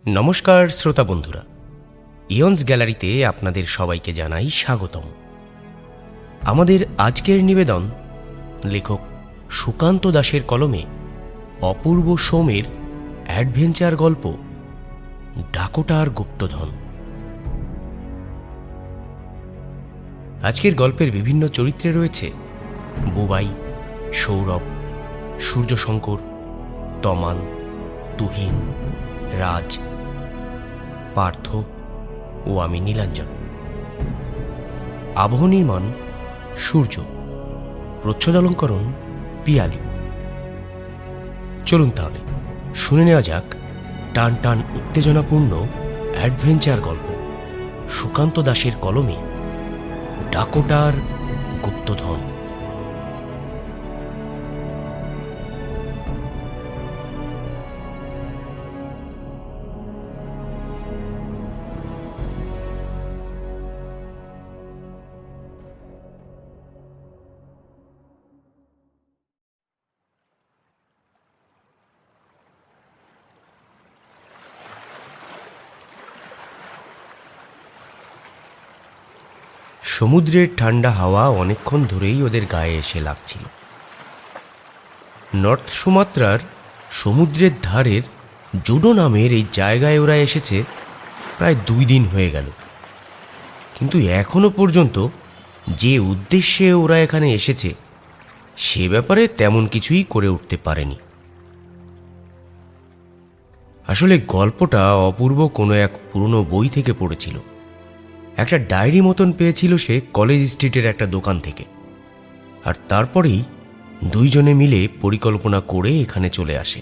নমস্কার শ্রোতা বন্ধুরা, ইয়ন্স গ্যালারিতে আপনাদের সবাইকে জানাই স্বাগতম। আমাদের আজকের নিবেদন লেখক সুকান্ত দাসের কলমে অপূর্ব সোমের অ্যাডভেঞ্চার গল্প ডাকোটার গুপ্তধন। আজকের গল্পের বিভিন্ন চরিত্রে রয়েছে বুবাই, সৌরভ, সূর্যশঙ্কর, তমাল, তুহিন, রাজ, পার্থ ও আমি নীলাঞ্জন। আবহ নির্মাণ সূর্য, প্রচ্ছদালঙ্করণ পিয়ালি। চলুন তাহলে শুনে নেওয়া যাক টান টান উত্তেজনাপূর্ণ অ্যাডভেঞ্চার গল্প সুকান্ত দাসের কলমে ডাকোটার গুপ্তধন। সমুদ্রের ঠান্ডা হাওয়া অনেকক্ষণ ধরেই ওদের গায়ে এসে লাগছিল। নর্থ সুমাত্রার সমুদ্রের ধারের জুডো নামের এই জায়গায় ওরা এসেছে প্রায় 2 দিন হয়ে গেল, কিন্তু এখনো পর্যন্ত যে উদ্দেশ্যে ওরা এখানে এসেছে সে ব্যাপারে তেমন কিছুই করে উঠতে পারেনি। আসলে গল্পটা অপূর্ব কোনো এক পুরনো বই থেকে পড়েছিল। একটা ডায়েরি মতন পেয়েছিল সে কলেজ স্ট্রিটের একটা দোকান থেকে, আর তারপরেই দুইজনে মিলে পরিকল্পনা করে এখানে চলে আসে।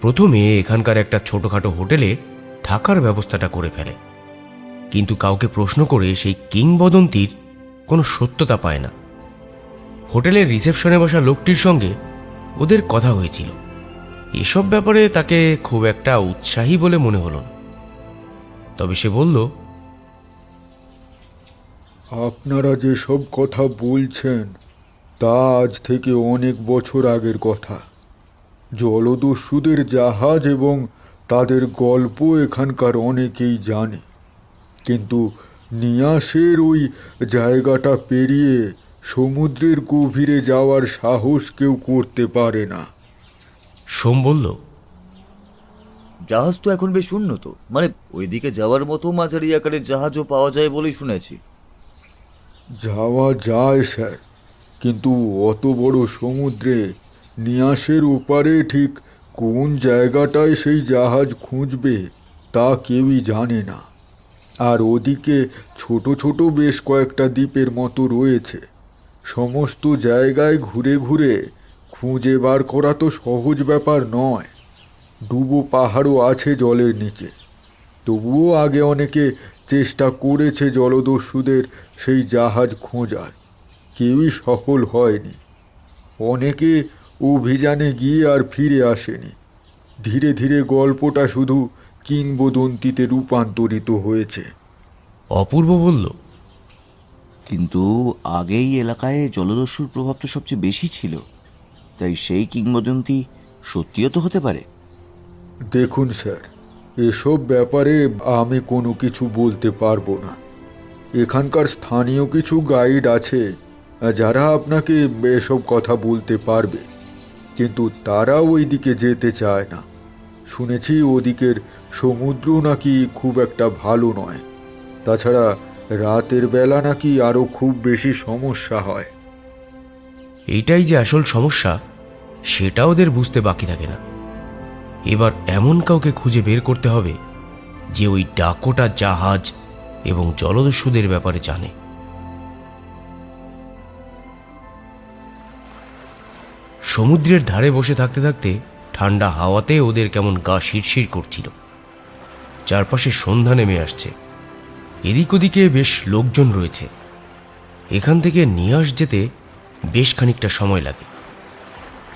প্রথমে এখানকার একটা ছোটখাটো হোটেলে থাকার ব্যবস্থাটা করে ফেলে, কিন্তু কাউকে প্রশ্ন করে সেই কিংবদন্তির কোনো সত্যতা পায় না। হোটেলের রিসেপশনে বসা লোকটির সঙ্গে ওদের কথা হয়েছিল। এসব ব্যাপারে তাকে খুব একটা উৎসাহী বলে মনে হলো না। তবে সে বলল, আপনারা যে সব কথা বলছেন তা আজ থেকে অনেক বছর আগের কথা। জলদস্যুদের জাহাজ এবং তাদের গল্প এখানকার অনেকেই জানে, কিন্তু নিয়াসের ওই জায়গাটা পেরিয়ে সমুদ্রের গভীরে যাওয়ার সাহস কেউ করতে পারে না। সোম বলল, জাহাজ তো এখন বেশ উন্নত, মানে ওইদিকে যাওয়ার মতো মাঝারি আকারের জাহাজও পাওয়া যায় বলেই শুনেছি। যাওয়া যায় স্যার, কিন্তু অত বড় সমুদ্রে নিয়াসের ওপারে ঠিক কোন জায়গাটায় সেই জাহাজ খুঁজবে তা কেউই জানে না। আর ওদিকে ছোট ছোট বেশ কয়েকটা দ্বীপের মতো রয়েছে। সমস্ত জায়গায় ঘুরে ঘুরে খুঁজে বার করা তো সহজ ব্যাপার নয়। ডুবো পাহাড়ও আছে জলের নিচে। তবুও আগে অনেকে চেষ্টা করেছে জলদস্যুদের সেই জাহাজ খোঁজার, কেউই সফল হয়নি। অনেকে অভিযানে গিয়ে আর ফিরে আসেনি। ধীরে ধীরে গল্পটা শুধু কিংবদন্তিতে রূপান্তরিত হয়েছে। অপূর্ব বলল, কিন্তু আগে এই এলাকায় জলদস্যুর প্রভাব তো সবচেয়ে বেশি ছিল, তাই সেই কিংবদন্তি সত্যিও তো হতে পারে। দেখুন স্যার, এসব ব্যাপারে আমি কোনো কিছু বলতে পারবো না। এখানকার স্থানীয় কিছু গাইড আছে যারা আপনাকে এসব কথা বলতে পারবে, কিন্তু তারা ওই দিকে যেতে চায় না। শুনেছি ওদিকের সমুদ্র নাকি খুব একটা ভালো নয়। তাছাড়া রাতের বেলা নাকি আরও খুব বেশি সমস্যা হয়। এইটাই যে আসল সমস্যা সেটা ওদের বুঝতে বাকি থাকে না। এবার এমন কাউকে খুঁজে বের করতে হবে যে ওই ডাকোটা জাহাজ এবং জলদস্যুদের ব্যাপারে জানে। সমুদ্রের ধারে বসে থাকতে থাকতে ঠান্ডা হাওয়াতে ওদের কেমন গা শিরশির করছিল। চারপাশে সন্ধ্যা নেমে আসছে। এদিক ওদিকে বেশ লোকজন রয়েছে। এখান থেকে নিয়াস যেতে বেশ খানিকটা সময় লাগে।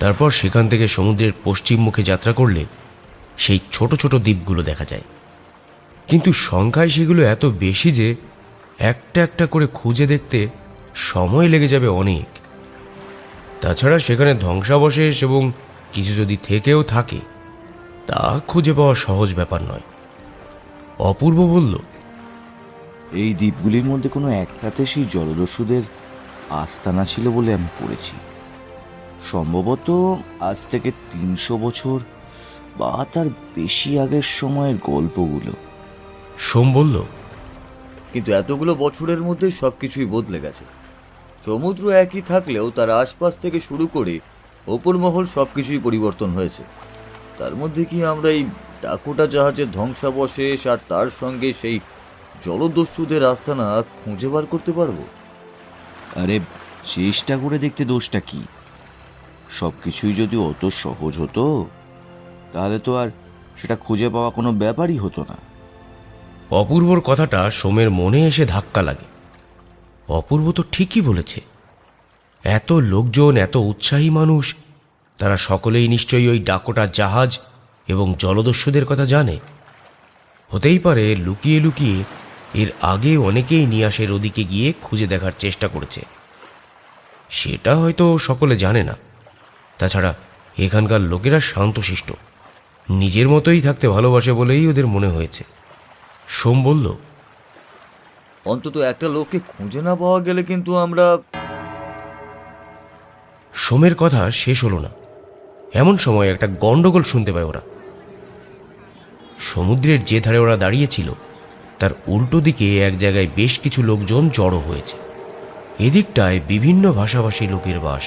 তারপর সেখান থেকে সমুদ্রের পশ্চিম মুখে যাত্রা করলে সেই ছোট ছোট দ্বীপগুলো দেখা যায়, কিন্তু সংখ্যায় সেগুলো এত বেশি যে একটা একটা করে খুঁজে দেখতে সময় লেগে যাবে অনেক। তাছাড়া সেখানে ধ্বংসাবশেষ এবং কিছু যদি থেকেও থাকে তা খুঁজে পাওয়া সহজ ব্যাপার নয়। অপূর্ব বলল, এই দ্বীপগুলির মধ্যে কোনো একটাতে সেই জলদস্যুদের আস্তানা ছিল বলে আমি পড়েছি। সম্ভবত আজ থেকে 300 বছর বা তার বেশি আগের সময়ের গল্পগুলো। সোম বলল, কিন্তু এতগুলো বছরের মধ্যে সবকিছুই বদলে গেছে। সমুদ্র একই থাকলেও তার আশপাশ থেকে শুরু করে ওপর মহল সবকিছুই পরিবর্তন হয়েছে। তার মধ্যে কি আমরা এই ডাকোটা জাহাজের ধ্বংসাবশেষ আর তার সঙ্গে সেই জলদস্যুদের আস্তানা খুঁজে বার করতে পারবো? আরে চেষ্টা করে দেখতে দোষটা কি? সবকিছুই যদি অত সহজ হতো তাহলে তো আর সেটা খুঁজে পাওয়া কোনো ব্যাপারই হতো না। অপূর্বর কথাটা সোমের মনে এসে ধাক্কা লাগে। অপূর্ব তো ঠিকই বলেছে। এত লোকজন, এত উৎসাহী মানুষ, তারা সকলেই নিশ্চয়ই ওই ডাকোটা জাহাজ এবং জলদস্যুদের কথা জানে। হতেই পারে লুকিয়ে লুকিয়ে এর আগে অনেকেই নিয়াসের ওদিকে গিয়ে খুঁজে দেখার চেষ্টা করেছে। সেটা হয়তো সকলে জানে না। তাছাড়া এখানকার লোকেরা শান্তশিষ্ট, নিজের মতোই থাকতে ভালোবাসে বলেই ওদের মনে হয়েছে। সোম বলল, অন্তত একটা লোককে খুঁজে না পাওয়া গেলে কিন্তু আমরা... সোমের কথা শেষ হলো না, এমন সময় একটা গন্ডগোল শুনতে পায় ওরা। সমুদ্রের যে ধারে ওরা দাঁড়িয়েছিল তার উল্টো দিকে এক জায়গায় বেশ কিছু লোকজন জড়ো হয়েছে। এদিকটায় বিভিন্ন ভাষাভাষী লোকের বাস।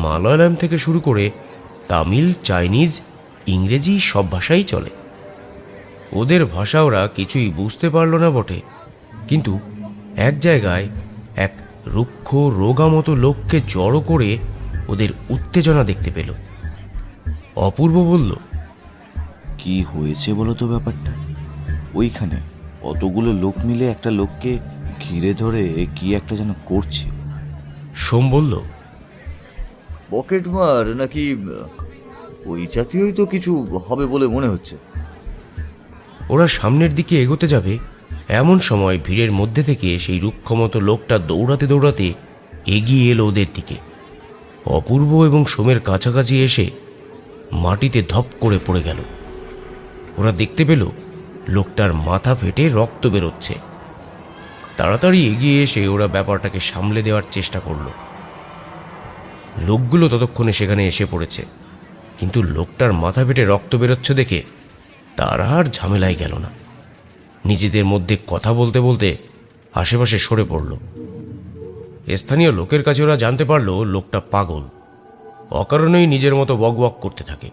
মালয়ালম থেকে শুরু করে তামিল, চাইনিজ, ইংরেজি সব ভাষাই চলে। ওদের ভাষা ওরা কিছুই বুঝতে পারল না বটে, কিন্তু এক জায়গায় এক রুক্ষ রোগা মতো লোককে জড়ো করে ওদের উত্তেজনা দেখতে পেল। অপূর্ব বলল, কি হয়েছে বলো তো ব্যাপারটা? ওইখানে অতগুলো লোক মিলে একটা লোককে ঘিরে ধরে কি একটা যেন করছে। সোম বলল, পকেটমার নাকি ওই জাতীয়ই তো কিছু হবে বলে মনে হচ্ছে। ওরা সামনের দিকে এগোতে যাবে এমন সময় ভিড়ের মধ্যে থেকে সেই রুক্ষমতো লোকটা দৌড়াতে দৌড়াতে এগিয়ে এলো ওদের দিকে। অপূর্ব এবং সোমের কাছাকাছি এসে মাটিতে ধপ করে পড়ে গেল। ওরা দেখতে পেল লোকটার মাথা ফেটে রক্ত বেরোচ্ছে। তাড়াতাড়ি এগিয়ে এসে ওরা ব্যাপারটাকে সামলে দেওয়ার চেষ্টা করল। লোকগুলো ততক্ষণে সেখানে এসে পড়েছে, কিন্তু লোকটার মাথা ফেটে রক্ত বেরোচ্ছে দেখে তারা আর ঝামেলায় গেল না। নিজেদের মধ্যে কথা বলতে বলতে আশেপাশে সরে পড়ল। স্থানীয় লোকের কাছে ওরা জানতে পারল লোকটা পাগল, অকারণেই নিজের মতো বকবক করতে থাকে,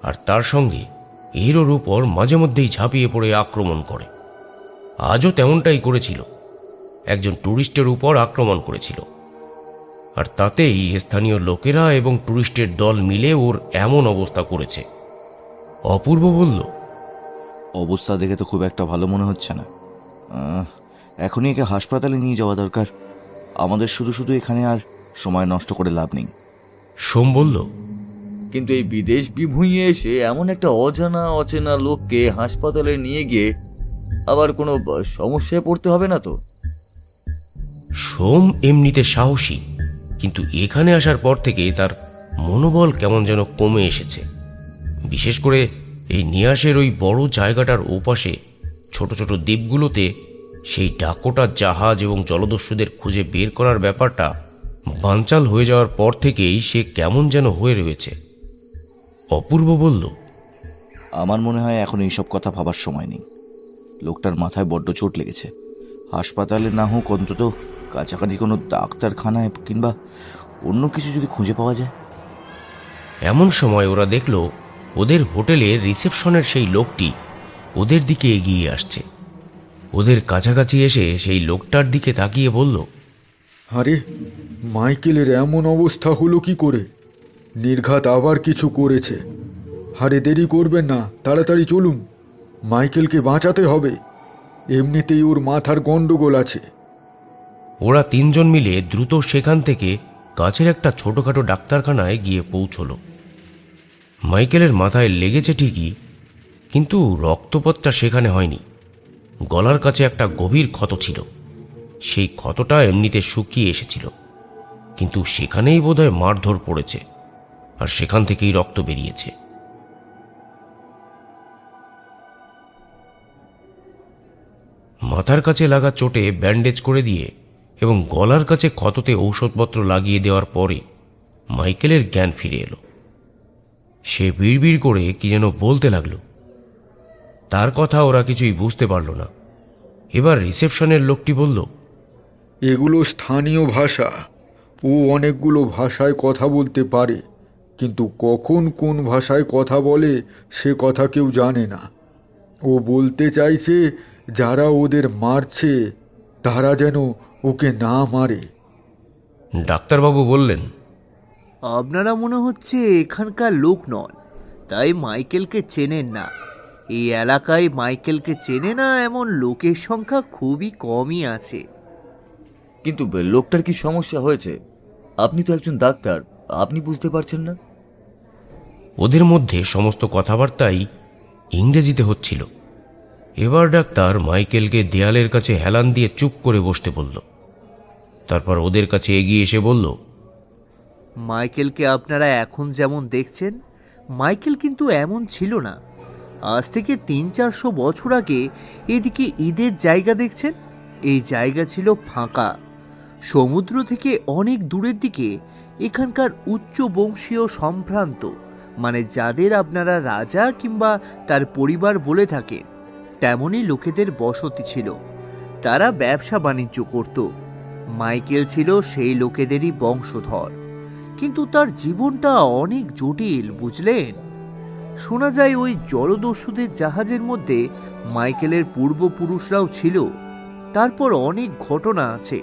আর তার সঙ্গে এরোর উপর মাঝে মধ্যেই ঝাঁপিয়ে পড়ে আক্রমণ করে। আজও তেমনটাই করেছিল, একজন টুরিস্টের উপর আক্রমণ করেছিল, আর তাতেই স্থানীয় লোকেরা এবং টুরিস্টের দল মিলে ওর এমন অবস্থা করেছে। অপূর্ব বলল, অবস্থা দেখে তো খুব একটা ভালো মনে হচ্ছে না। এখনই একে হাসপাতালে নিয়ে যাওয়া দরকার। আমাদের শুধু শুধু এখানে আর সময় নষ্ট করে লাভ নেই। সোম বলল, কিন্তু এই বিদেশ বিভুঁইয়ে এসে এমন একটা অজানা অচেনা লোককে হাসপাতালে নিয়ে গিয়ে আবার কোনো সমস্যায় পড়তে হবে না তো? সোম এমনিতে সাহসী, কিন্তু এখানে আসার পর থেকে তার মনোবল কেমন যেন কমে এসেছে। বিশেষ করে এই নিয়াসের ওই বড় জায়গাটার ওপাশে ছোট ছোট দ্বীপগুলোতে সেই ডাকোটা জাহাজ এবং জলদস্যুদের খুঁজে বের করার ব্যাপারটা বানচাল হয়ে যাওয়ার পর থেকেই সে কেমন যেন হয়ে রয়েছে। অপূর্ব বলল, আমার মনে হয় এখন এইসব কথা ভাবার সময় নেই। লোকটার মাথায় বড্ড চোট লেগেছে। হাসপাতালে না হোক অন্তত কাছাকাছি কোনো ডাক্তারখানায় কিংবা অন্য কিছু যদি খুঁজে পাওয়া যায়। এমন সময় ওরা দেখল ওদের হোটেলের রিসেপশনের সেই লোকটি ওদের দিকে এগিয়ে আসছে। ওদের কাছাকাছি এসে সেই লোকটার দিকে তাকিয়ে বলল, আরে মাইকেলের এমন অবস্থা হলো কি করে? নির্ঘাত আবার কিছু করেছে। আরে দেরি করবেন না, তাড়াতাড়ি চলুন, মাইকেলকে বাঁচাতে হবে। এমনিতেই ওর মাথার গন্ডগোল আছে। ওরা তিনজন মিলে দ্রুত সেখান থেকে কাছের একটা ছোটখাটো ডাক্তারখানায় গিয়ে পৌঁছল। মাইকেলের মাথায় লেগেছে ঠিকই, কিন্তু রক্তপাতটা সেখানে হয়নি। গলার কাছে একটা গভীর ক্ষত ছিল। সেই ক্ষতটা এমনিতে শুকিয়ে এসেছিল, কিন্তু সেখানেই বোধহয় মারধর পড়েছে, আর সেখান থেকেই রক্ত বেরিয়েছে। মাথার কাছে লাগা চোটে ব্যান্ডেজ করে দিয়ে এবং গলার কাছে ক্ষততে ঔষধপত্র লাগিয়ে দেওয়ার পরে মাইকেলের জ্ঞান ফিরে এলো। সে বিড়বিড় করে কি যেন বলতে লাগলো। তার কথা ওরা কিছুই বুঝতে পারল না। এবার রিসেপশনের লোকটি বলল, এগুলো স্থানীয় ভাষা। ও অনেকগুলো ভাষায় কথা বলতে পারে, কিন্তু কখন কোন ভাষায় কথা বলে সে কথা কেউ জানে না। ও বলতে চাইছে যারা ওদের মারছে তারা যেন ওকে না মারে। ডাক্তারবাবু বললেন, আপনারা মনে হচ্ছে এখানকার লোক নন, তাই মাইকেলকে চেনেন না। এই এলাকায় মাইকেলকে চেনে না এমন লোকের সংখ্যা খুবই কমই আছে। কিন্তু লোকটার কি সমস্যা হয়েছে? আপনি তো একজন ডাক্তার, আপনি বুঝতে পারছেন না? ওদের মধ্যে সমস্ত কথাবার্তাই ইংরেজিতে হচ্ছিল। এবার ডাক্তার মাইকেলকে দেয়ালের কাছে হেলান দিয়ে চুপ করে বসতে বলল। তারপর ওদের কাছে এগিয়ে এসে বলল, মাইকেলকে আপনারা এখন যেমন দেখছেন, মাইকেল কিন্তু এমন ছিল না। আজ থেকে 300-400 বছর আগে এদিকে ঈদের জায়গা দেখছেন, এই জায়গা ছিল ফাঁকা। সমুদ্র থেকে অনেক দূরের দিকে এখানকার উচ্চ বংশীয় সম্ভ্রান্ত, মানে যাদের আপনারা রাজা কিংবা তার পরিবার বলে থাকেন, তেমনই লোকেদের বসতি ছিল। তারা ব্যবসা বাণিজ্য করত। মাইকেল ছিল সেই লোকেদেরই বংশধর, কিন্তু তার জীবনটা অনেক জটিল, বুঝলেন? শোনা যায় ওই জলদস্যুদের জাহাজের মধ্যে মাইকেলের পূর্বপুরুষরাও ছিল। তারপর অনেক ঘটনা আছে,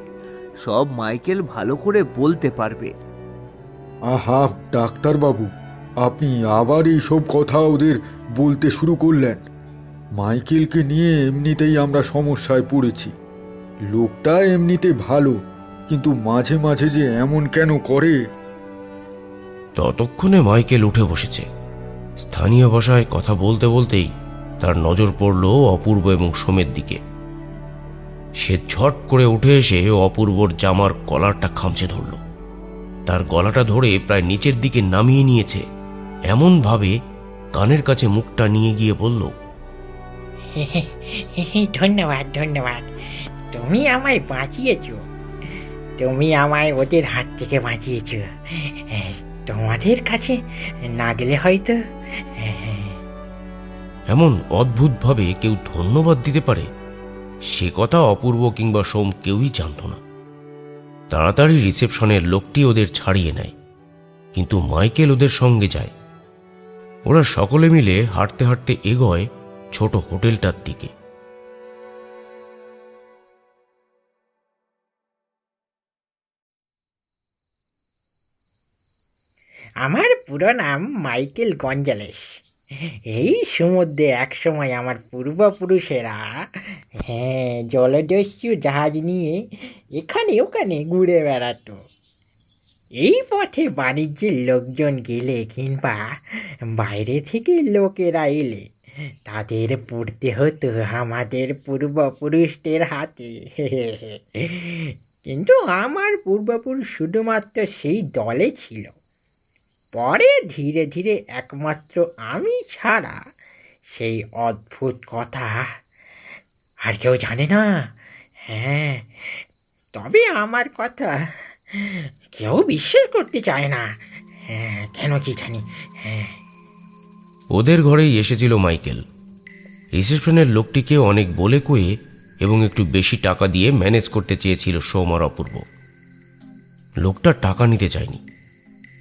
সব মাইকেল ভালো করে বলতে পারবে। আহা ডাক্তারবাবু, আপনি আবার এইসব কথা ওদের বলতে শুরু করলেন। মাইকেলকে নিয়ে এমনিতেই আমরা সমস্যায় পড়েছি। লোকটা এমনিতে ভালো, কিন্তু মাঝে মাঝে যে এমন কেন করে। ততক্ষণে মাইকেল উঠে বসেছে। স্থানীয় ভাষায় কথা বলতে বলতেই তার নজর পড়ল অপূর্ব এবং সোমের দিকে। সে ঝট করে উঠে এসে অপূর্বর জামার কলারটা খামচে ধরল। তার গলাটা ধরে প্রায় নিচের দিকে নামিয়ে নিয়েছে, এমনভাবে কানের কাছে মুখটা নিয়ে গিয়ে বলল, ধন্যবাদ ধন্যবাদ, তুমি আমায় বাঁচিয়েছ। তুমি আমায় ওদের হাত থেকে বাঁচিয়েছ। তোমাদের কাছে না গেলে হয়তো। এমন অদ্ভুতভাবে কেউ ধন্যবাদ দিতে পারে সে কথা অপূর্ব কিংবা সোম কেউই জানত না। তাড়াতাড়ি রিসেপশনের লোকটি ওদের ছাড়িয়ে নেয়, কিন্তু মাইকেল ওদের সঙ্গে যায়। ওরা সকলে মিলে হাঁটতে হাঁটতে এগোয় ছোট হোটেলটার দিকে। আমার পুরো নাম মাইকেল গঞ্জালেস। এই সমুদ্রে একসময় আমার পূর্বপুরুষেরা জলদস্যু জাহাজ নিয়ে এখানে ওখানে ঘুরে বেড়াতো। এই পথে বাণিজ্যের লোকজন গেলে কিংবা বাইরে থেকে লোকেরা এলে তাদের পড়তে হতো আমাদের পূর্বপুরুষদের হাতে। কিন্তু আমার পূর্বপুরুষ শুধুমাত্র সেই দলে ছিল। পরে ধীরে ধীরে একমাত্র আমি ছাড়া সেই অদ্ভুত কথা আর কেউ জানে না। তবে আমার কথা কেউ বিশ্বাস করতে চায় না, কেন কি জানি। ওদের ঘরেই এসেছিল মাইকেল। রিসেপশনের লোকটিকে অনেক বলে কয়ে এবং একটু বেশি টাকা দিয়ে ম্যানেজ করতে চেয়েছিল সোম আর অপূর্ব। লোকটা টাকা নিতে চায়নি,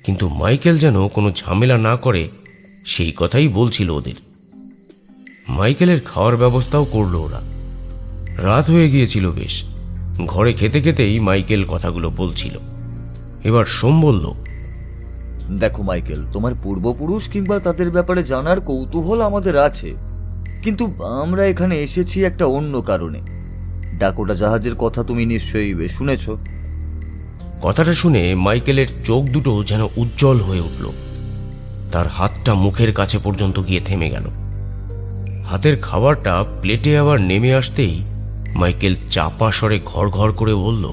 কিন্তু মাইকেল যেন কোনো ঝামেলা না করে সেই কথাই বলছিল ওদের। মাইকেলের খাওয়ার ব্যবস্থাও করলো ওরা। রাত হয়ে গিয়েছিল বেশ। ঘরে খেতে খেতেই মাইকেল কথাগুলো বলছিল। এবার সোম বলল, দেখো মাইকেল, তোমার পূর্বপুরুষ কিংবা তাদের ব্যাপারে জানার কৌতূহল আমাদের আছে, কিন্তু আমরা এখানে এসেছি একটা অন্য কারণে। ডাকোটা জাহাজের কথা তুমি নিশ্চয়ই শুনেছ। কথাটা শুনে মাইকেলের চোখ দুটো যেন উজ্জ্বল হয়ে উঠল। তার হাতটা মুখের কাছে পর্যন্ত গিয়ে থেমে গেল। হাতের খাবারটা প্লেটে আবার নেমে আসতেই মাইকেল চাপা স্বরে ঘর ঘর করে বলল,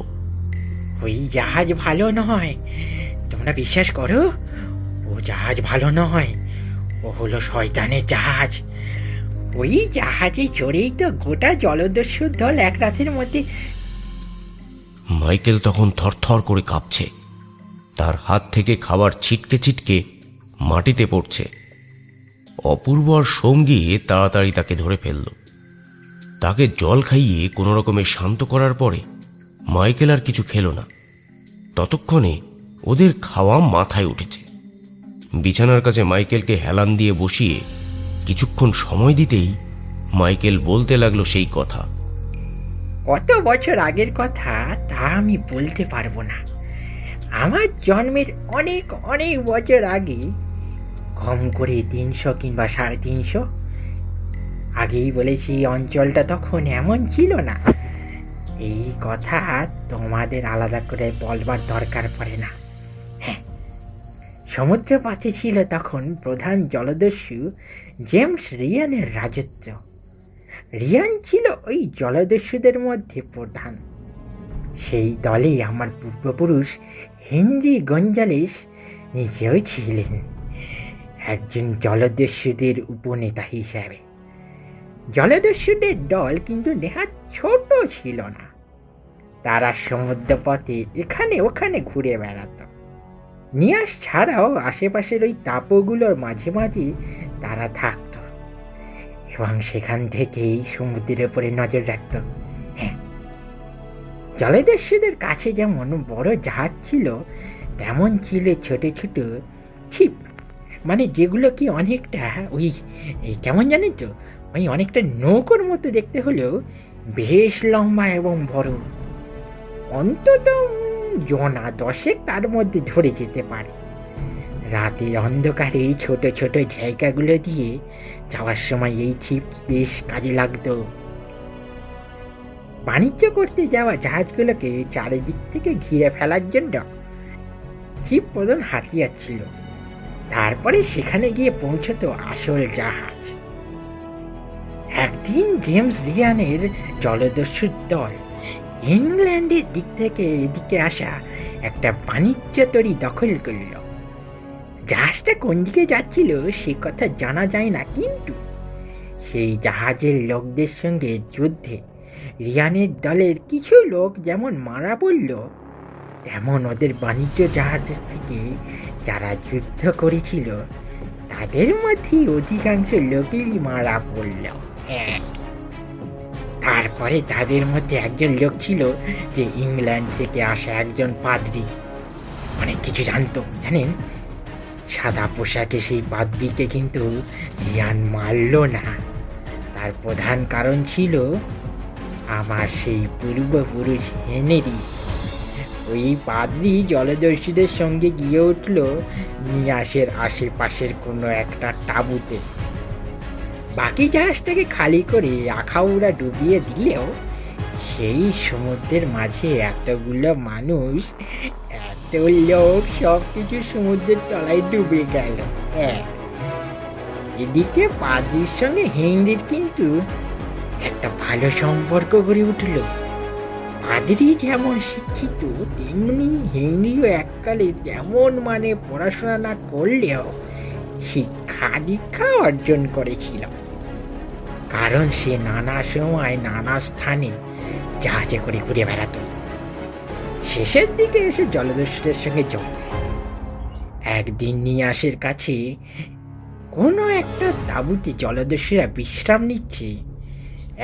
ওই জাহাজ ভালো নয়, তোমরা বিশ্বাস করো? ও জাহাজ ভালো নয়, ও হলো শয়তানের জাহাজ। ও ওই জাহাজে চড়েই তো গোটা জলদস্যুর দল এক রাতের মধ্যে। মাইকেল তখন থরথর করে কাঁপছে, তার হাত থেকে খাবার ছিটকে ছিটকে মাটিতে পড়ছে। অপূর্ব আর সঙ্গী তাড়াতাড়ি তাকে ধরে ফেলল। তাকে জল খাইয়ে কোনো রকমে শান্ত করার পরে মাইকেল আর কিছু খেল না। ততক্ষণে ওদের খাওয়া মাথায় উঠেছে। বিছানার কাছে মাইকেলকে হেলান দিয়ে বসিয়ে কিছুক্ষণ সময় দিতেই মাইকেল বলতে লাগলো সেই কথা। কত বছর আগের কথা তা আমি বলতে পারবো না। আমার জন্মের অনেক অনেক বছর আগে, কম করে 300 কিংবা 350 আগেই বলেছি, অঞ্চলটা তখন এমন ছিল না। এই কথা তোমাদের আলাদা করে বলবার দরকার পড়ে না। হ্যাঁ, সমুদ্র পথে ছিল তখন প্রধান জলদস্যু জেমস রিয়ানের রাজত্ব। রিয়ান ছিল ওই জলদস্যুদের মধ্যে প্রধান। সেই দলে আমার পূর্বপুরুষ হেনরি গঞ্জালেস নিজেও ছিলেন একজন জলদস্যুদের উপনেতা হিসাবে। জলদস্যুদের দল কিন্তু নেহাত ছোট ছিল না। তারা সমুদ্রপথে এখানে ওখানে ঘুরে বেড়াতো। নিয়াস ছাড়াও আশেপাশের ওই টাপুগুলোর মাঝে মাঝে তারা থাকত এবং সেখান থেকেই সমুদ্রের উপরে নজর রাখত। হ্যাঁ, জলদস্যুদের কাছে যেমন বড় জাহাজ ছিল, তেমন ছিল ছোট ছোট ছিপ, মানে যেগুলো কি অনেকটা ওই কেমন জানেন তো, ওই অনেকটা নৌকোর মতো দেখতে হলেও বেশ লম্বা এবং বড়। অন্তত জনা 10 তার মধ্যে ধরে যেতে পারে। রাতের অন্ধকারে ছোট ছোট জায়গাগুলো দিয়ে যাওয়ার সময় এই ছিপ বেশ কাজে লাগতো। বাণিজ্য করতে যাওয়া জাহাজগুলোকে চারিদিক থেকে ঘিরে ফেলার জন্য ছিপ প্রধান হাতিয়ার ছিল। তারপরে সেখানে গিয়ে পৌঁছতো আসল জাহাজ। একদিন জেমস রিয়ানের জলদস্যুর দল ইংল্যান্ডের দিক থেকে এদিকে আসা একটা বাণিজ্য তরী দখল করল। জাহাজটা কোন দিকে যাচ্ছিল সে কথা জানা যায় না, কিন্তু সেই জাহাজের লোকদের সঙ্গে যুদ্ধে রিয়ানের দলের কিছু লোক যেমন মারা পড়ল, তেমন ওদের বাণিজ্য জাহাজ থেকে যারা যুদ্ধ করেছিল তাদের মধ্যে অধিকাংশ লোকই মারা পড়ল। তারপরে তাদের মধ্যে একজন লোক ছিল যে ইংল্যান্ড থেকে আসা একজন পাদ্রী, অনেক কিছু জানতো। জানেন, সাদা পোশাকে সেই পাদ্রীকে কিন্তু রিয়ান মারল না। তার প্রধান কারণ ছিল আমার সেই পূর্বপুরুষ হেনরি। ওই পাদ্রী জলদস্যুদের সঙ্গে গিয়ে উঠল নিয়াসের আশেপাশের কোনো একটা তাঁবুতে। বাকি জাহাজটাকে খালি করে আখাউড়া ডুবিয়ে দিলেও সেই সমুদ্রের মাঝে এতগুলো মানুষ, এত লোক, সব কিছু সমুদ্রের তলায় ডুবে গেল। এদিকে পাদ্রীর সঙ্গে হেনরির কিন্তু একটা ভালো সম্পর্ক গড়ে উঠল। পাদ্রী যেমন শিক্ষিত, তেমনি হেনরিও এককালে তেমন মানে পড়াশোনা না করলেও শিক্ষা দীক্ষা অর্জন করেছিল, কারণ সে নানা সময় নানা স্থানে জাহাজে করে ঘুরে বেড়াত। শেষের দিকে এসে জলদস্যুদের সঙ্গে যোগ দেয়। একদিন নিয়াসের কাছে কোনো একটা তাঁবুতে জলদস্যুরা বিশ্রাম নিচ্ছে,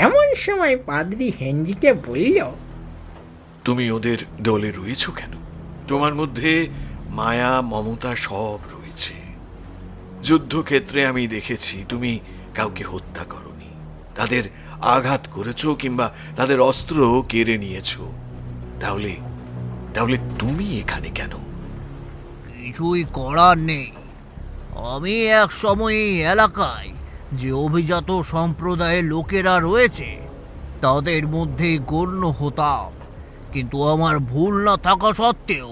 এমন সময় পাদ্রী হেনরিকে বলল, তুমি ওদের দলে রয়েছ কেন? তোমার মধ্যে মায়া মমতা সব রয়েছে। যুদ্ধক্ষেত্রে আমি দেখেছি তুমি কাউকে হত্যা করনি, তাদের আঘাত করেছো কিংবা তাদের অস্ত্র কেড়ে নিয়েছো। তাহলে তাহলে তুমি এখানে কেন? কিছুই করার নেই। আমি এক সময় এই এলাকায় যে অভিজাত সম্প্রদায়ের লোকেরা রয়েছে তাদের মধ্যে গণ্য হতাম, কিন্তু আমার ভুল না থাকা সত্ত্বেও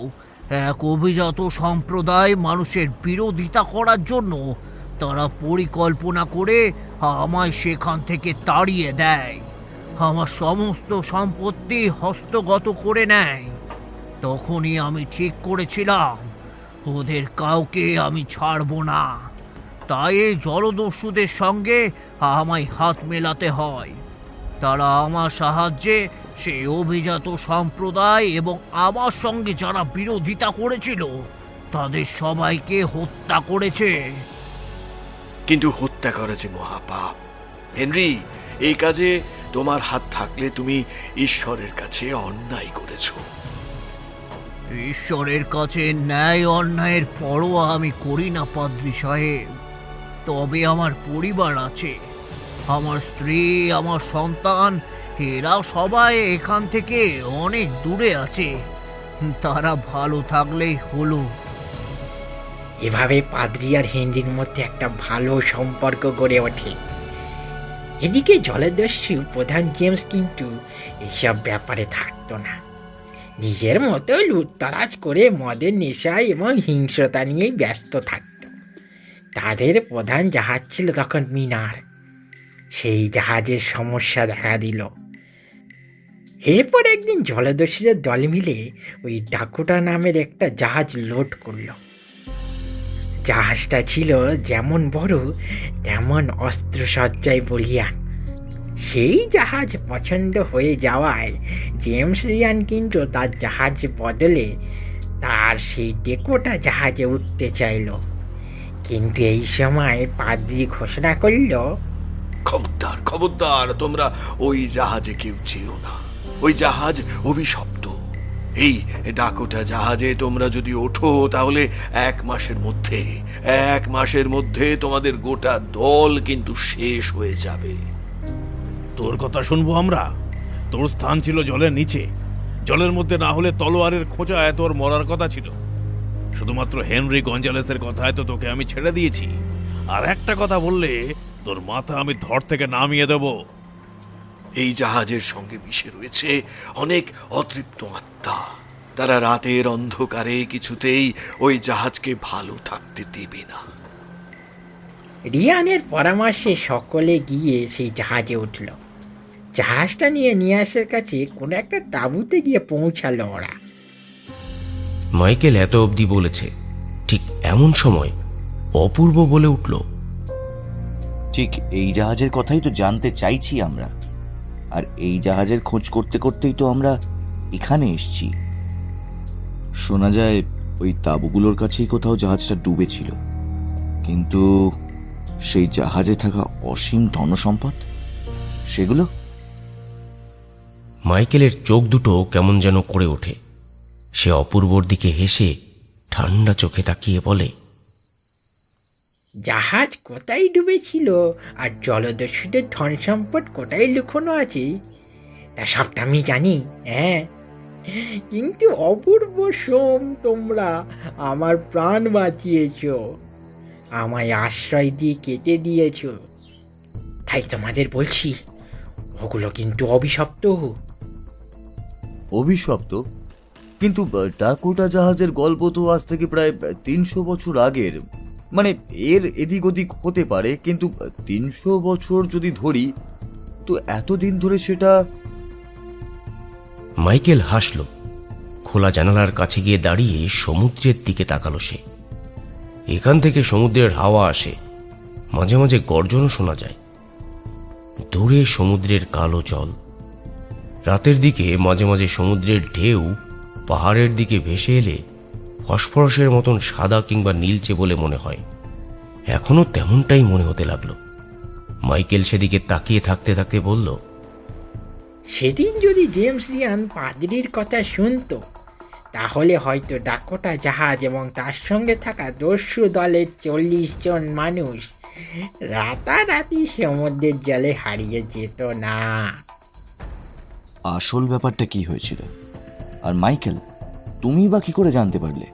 এক অভিজাত সম্প্রদায় মানুষের বিরোধিতা করার জন্য তারা পরিকল্পনা করে আমায় সেখান থেকে তাড়িয়ে দেয়, আমার সমস্ত সম্পত্তি হস্তগত করে নেয়। তখনই আমি ঠিক করেছিলাম ওদের কাউকে আমি ছাড়ব না। তাই এই জলদস্যুদের সঙ্গে আমায় হাত মেলাতে হয়। তারা আমার সাহায্যে সেই অভিজাত সম্প্রদায় এবং আমার সঙ্গে যারা বিরোধিতা করেছিল তাদের সবাইকে হত্যা করেছে। কিন্তু হত্যা করা যে মহাপাপ। হেনরি, এই কাজে তোমার হাত থাকলে তুমি ঈশ্বরের কাছে অন্যায় করেছো। ঈশ্বরের কাছে ন্যায় অন্যায়ের পরোয়া আমি করি না পাদ্রী সাহেব। তবে আমার পরিবার আছে, আমার স্ত্রী, আমার সন্তান, এরা সবাই এখান থেকে অনেক দূরে আছে। তারা ভালো থাকলেই হলো। এভাবে পাদ্রি আর হেনরির মধ্যে একটা ভালো সম্পর্ক গড়ে ওঠে। এদিকে জলদস্যু প্রধান জেমস কিন্তু এসব ব্যাপারে থাকতো না। নিজের মতো লুটতরাজ করে মদের নেশায় এবং হিংস্রতা নিয়েই ব্যস্ত থাকত। তাদের প্রধান জাহাজ ছিল তখন মিনার। সেই জাহাজের সমস্যা দেখা দিল। এরপর একদিন জলদস্যুদের দল মিলে ওই ডাকোটা নামের একটা জাহাজ লোড করলো। জাহাজটা ছিল যেমন বড় তেমন অস্ত্রসজ্জায় বলিয়ান। সেই জাহাজ পছন্দ হয়ে যাওয়ায় জেমস রিয়ান কিন্তু তার জাহাজ বদলে তার সেই ডেকোটা জাহাজে উঠতে চাইল। কিন্তু এই সময় পাদ্রী ঘোষণা করল, খবরদার, খবরদার, তোমরা ওই জাহাজে কেউ যেও না। ওই জাহাজ অভিশপ্ত। এই ডাকোটা জাহাজে তোমরা যদি ওঠো তাহলে 1 মাসের মধ্যে তোমাদের গোটা দল কিন্তু শেষ হয়ে যাবে। তোর কথা শুনবো আমরা? তোর স্থান ছিল জলের নিচে, জলের মধ্যে না হলে তলোয়ারের খোঁচায় তোর মরার কথা ছিল। শুধুমাত্র হেনরি গঞ্জালেসের কথায় তো তোকে আমি ছেড়ে দিয়েছি। আর একটা কথা বললে তোর মাথা আমি ধর থেকে নামিয়ে দেব। এই জাহাজের সঙ্গে মিশে রয়েছে অনেক অতৃপ্ত আত্মা। তারা রাতের অন্ধকারে কিছুতেই ওই জাহাজকে ভালো থাকতে দেবে না। রিয়ানের পরামর্শে সকলে গিয়ে সেই জাহাজে উঠল। জাহাজটা নিয়ে নিয়াসের কাছে কোনো একটা তাঁবুতে গিয়ে পৌঁছালো ওরা। মাইকেল এত অবধি বলেছে, ঠিক এমন সময় অপূর্ব বলে উঠল, ঠিক এই জাহাজের কথাই তো জানতে চাইছি আমরা। আর এই জাহাজের খোঁজ করতে করতেই তো আমরা এখানে এসেছি। শোনা যায় ওই তাঁবুগুলোর কাছেই কোথাও জাহাজটা ডুবেছিল। কিন্তু সেই জাহাজে থাকা অসীম ধনসম্পদ, সেগুলো? মাইকেলের চোখ দুটো কেমন যেন করে ওঠে। সে অপূর্বর দিকে হেসে ঠান্ডা চোখে তাকিয়ে বলে, জাহাজ কোথায় ডুবেছিল আর জলদস্যুদের ধন সম্পদ কোথায় লুকোনো আছে তা সবটা আমি জানি। হ্যাঁ, কিন্তু অপূর্ব সোম, তোমরা আমার প্রাণ বাঁচিয়েছ, আমায় আশ্রয় দিয়ে কেটে দিয়েছ। তাই তোমাদের বলছি, ওগুলো কিন্তু অভিশপ্ত। অভিশপ্ত? কিন্তু ডাকোটা জাহাজের গল্প তো আজ থেকে প্রায় 300 বছর আগের। মানে এর এদিক ওদিক হতে পারে, কিন্তু 300 বছর যদি ধরি তো এতদিন ধরে সেটা... মাইকেল হাসল। খোলা জানালার কাছে গিয়ে দাঁড়িয়ে সমুদ্রের দিকে তাকালো সে। এখান থেকে সমুদ্রের হাওয়া আসে, মাঝে মাঝে গর্জনও শোনা যায়। দূরে সমুদ্রের কালো জল। রাতের দিকে মাঝে মাঝে সমুদ্রের ঢেউ পাহাড়ের দিকে ভেসে এলে ফসফরসের মতন সাদা কিংবা নীলচে বলে মনে হয়। এখনো তেমনটাই মনে হতে লাগলো। মাইকেল সেদিকে তাকিয়ে থাকতে থাকতে বলল, সেদিন যদি জেমস রিয়ান পাদ্রির কথা শুনতো তাহলে হয়তো ডাকোটা জাহাজ এবং তার সঙ্গে থাকা দস্যু দলের 40 জন মানুষ রাতারাতি সমুদ্রের জলে হারিয়ে যেত না। আসল ব্যাপারটা কি হয়েছিল? আর মাইকেল, তুমি বা কি করে জানতে পারলে?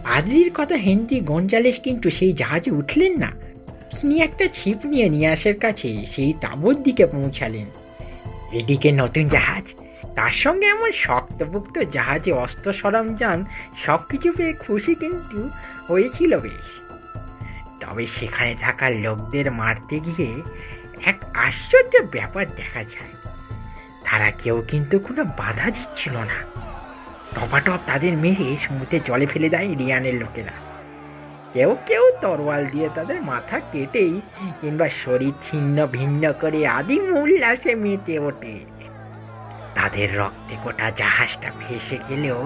পাদ্রির কথা হেনরি গঞ্জালেস কিন্তু সেই জাহাজে উঠলেন না। তিনি একটা ছিপ নিয়ে নিয়াসের কাছে সেই তাঁবুর দিকে পৌঁছালেন। এদিকে নতুন জাহাজ, তার সঙ্গে এমন শক্তপোক্ত জাহাজে অস্ত্র সরঞ্জাম সব কিছু পেয়ে খুশি কিন্তু হয়েছিল বেশ। তবে সেখানে থাকা লোকদের মারতে গিয়ে এক আশ্চর্য ব্যাপার দেখা যায়। তারা কেউ কিন্তু কোনো বাধা দিচ্ছিল না। টপাটপ তাদের মেরে সমুদ্রে জলে ফেলে দেয় রিয়ানের লোকেরা। কেউ কেউ তরোয়াল দিয়ে তাদের মাথা কেটেই কিংবা শরীর ছিন্ন ভিন্ন করে আদিম উল্লাসে মেতে ওঠে। তাদের রক্তে কোটা জাহাজটা ভেসে গেলেও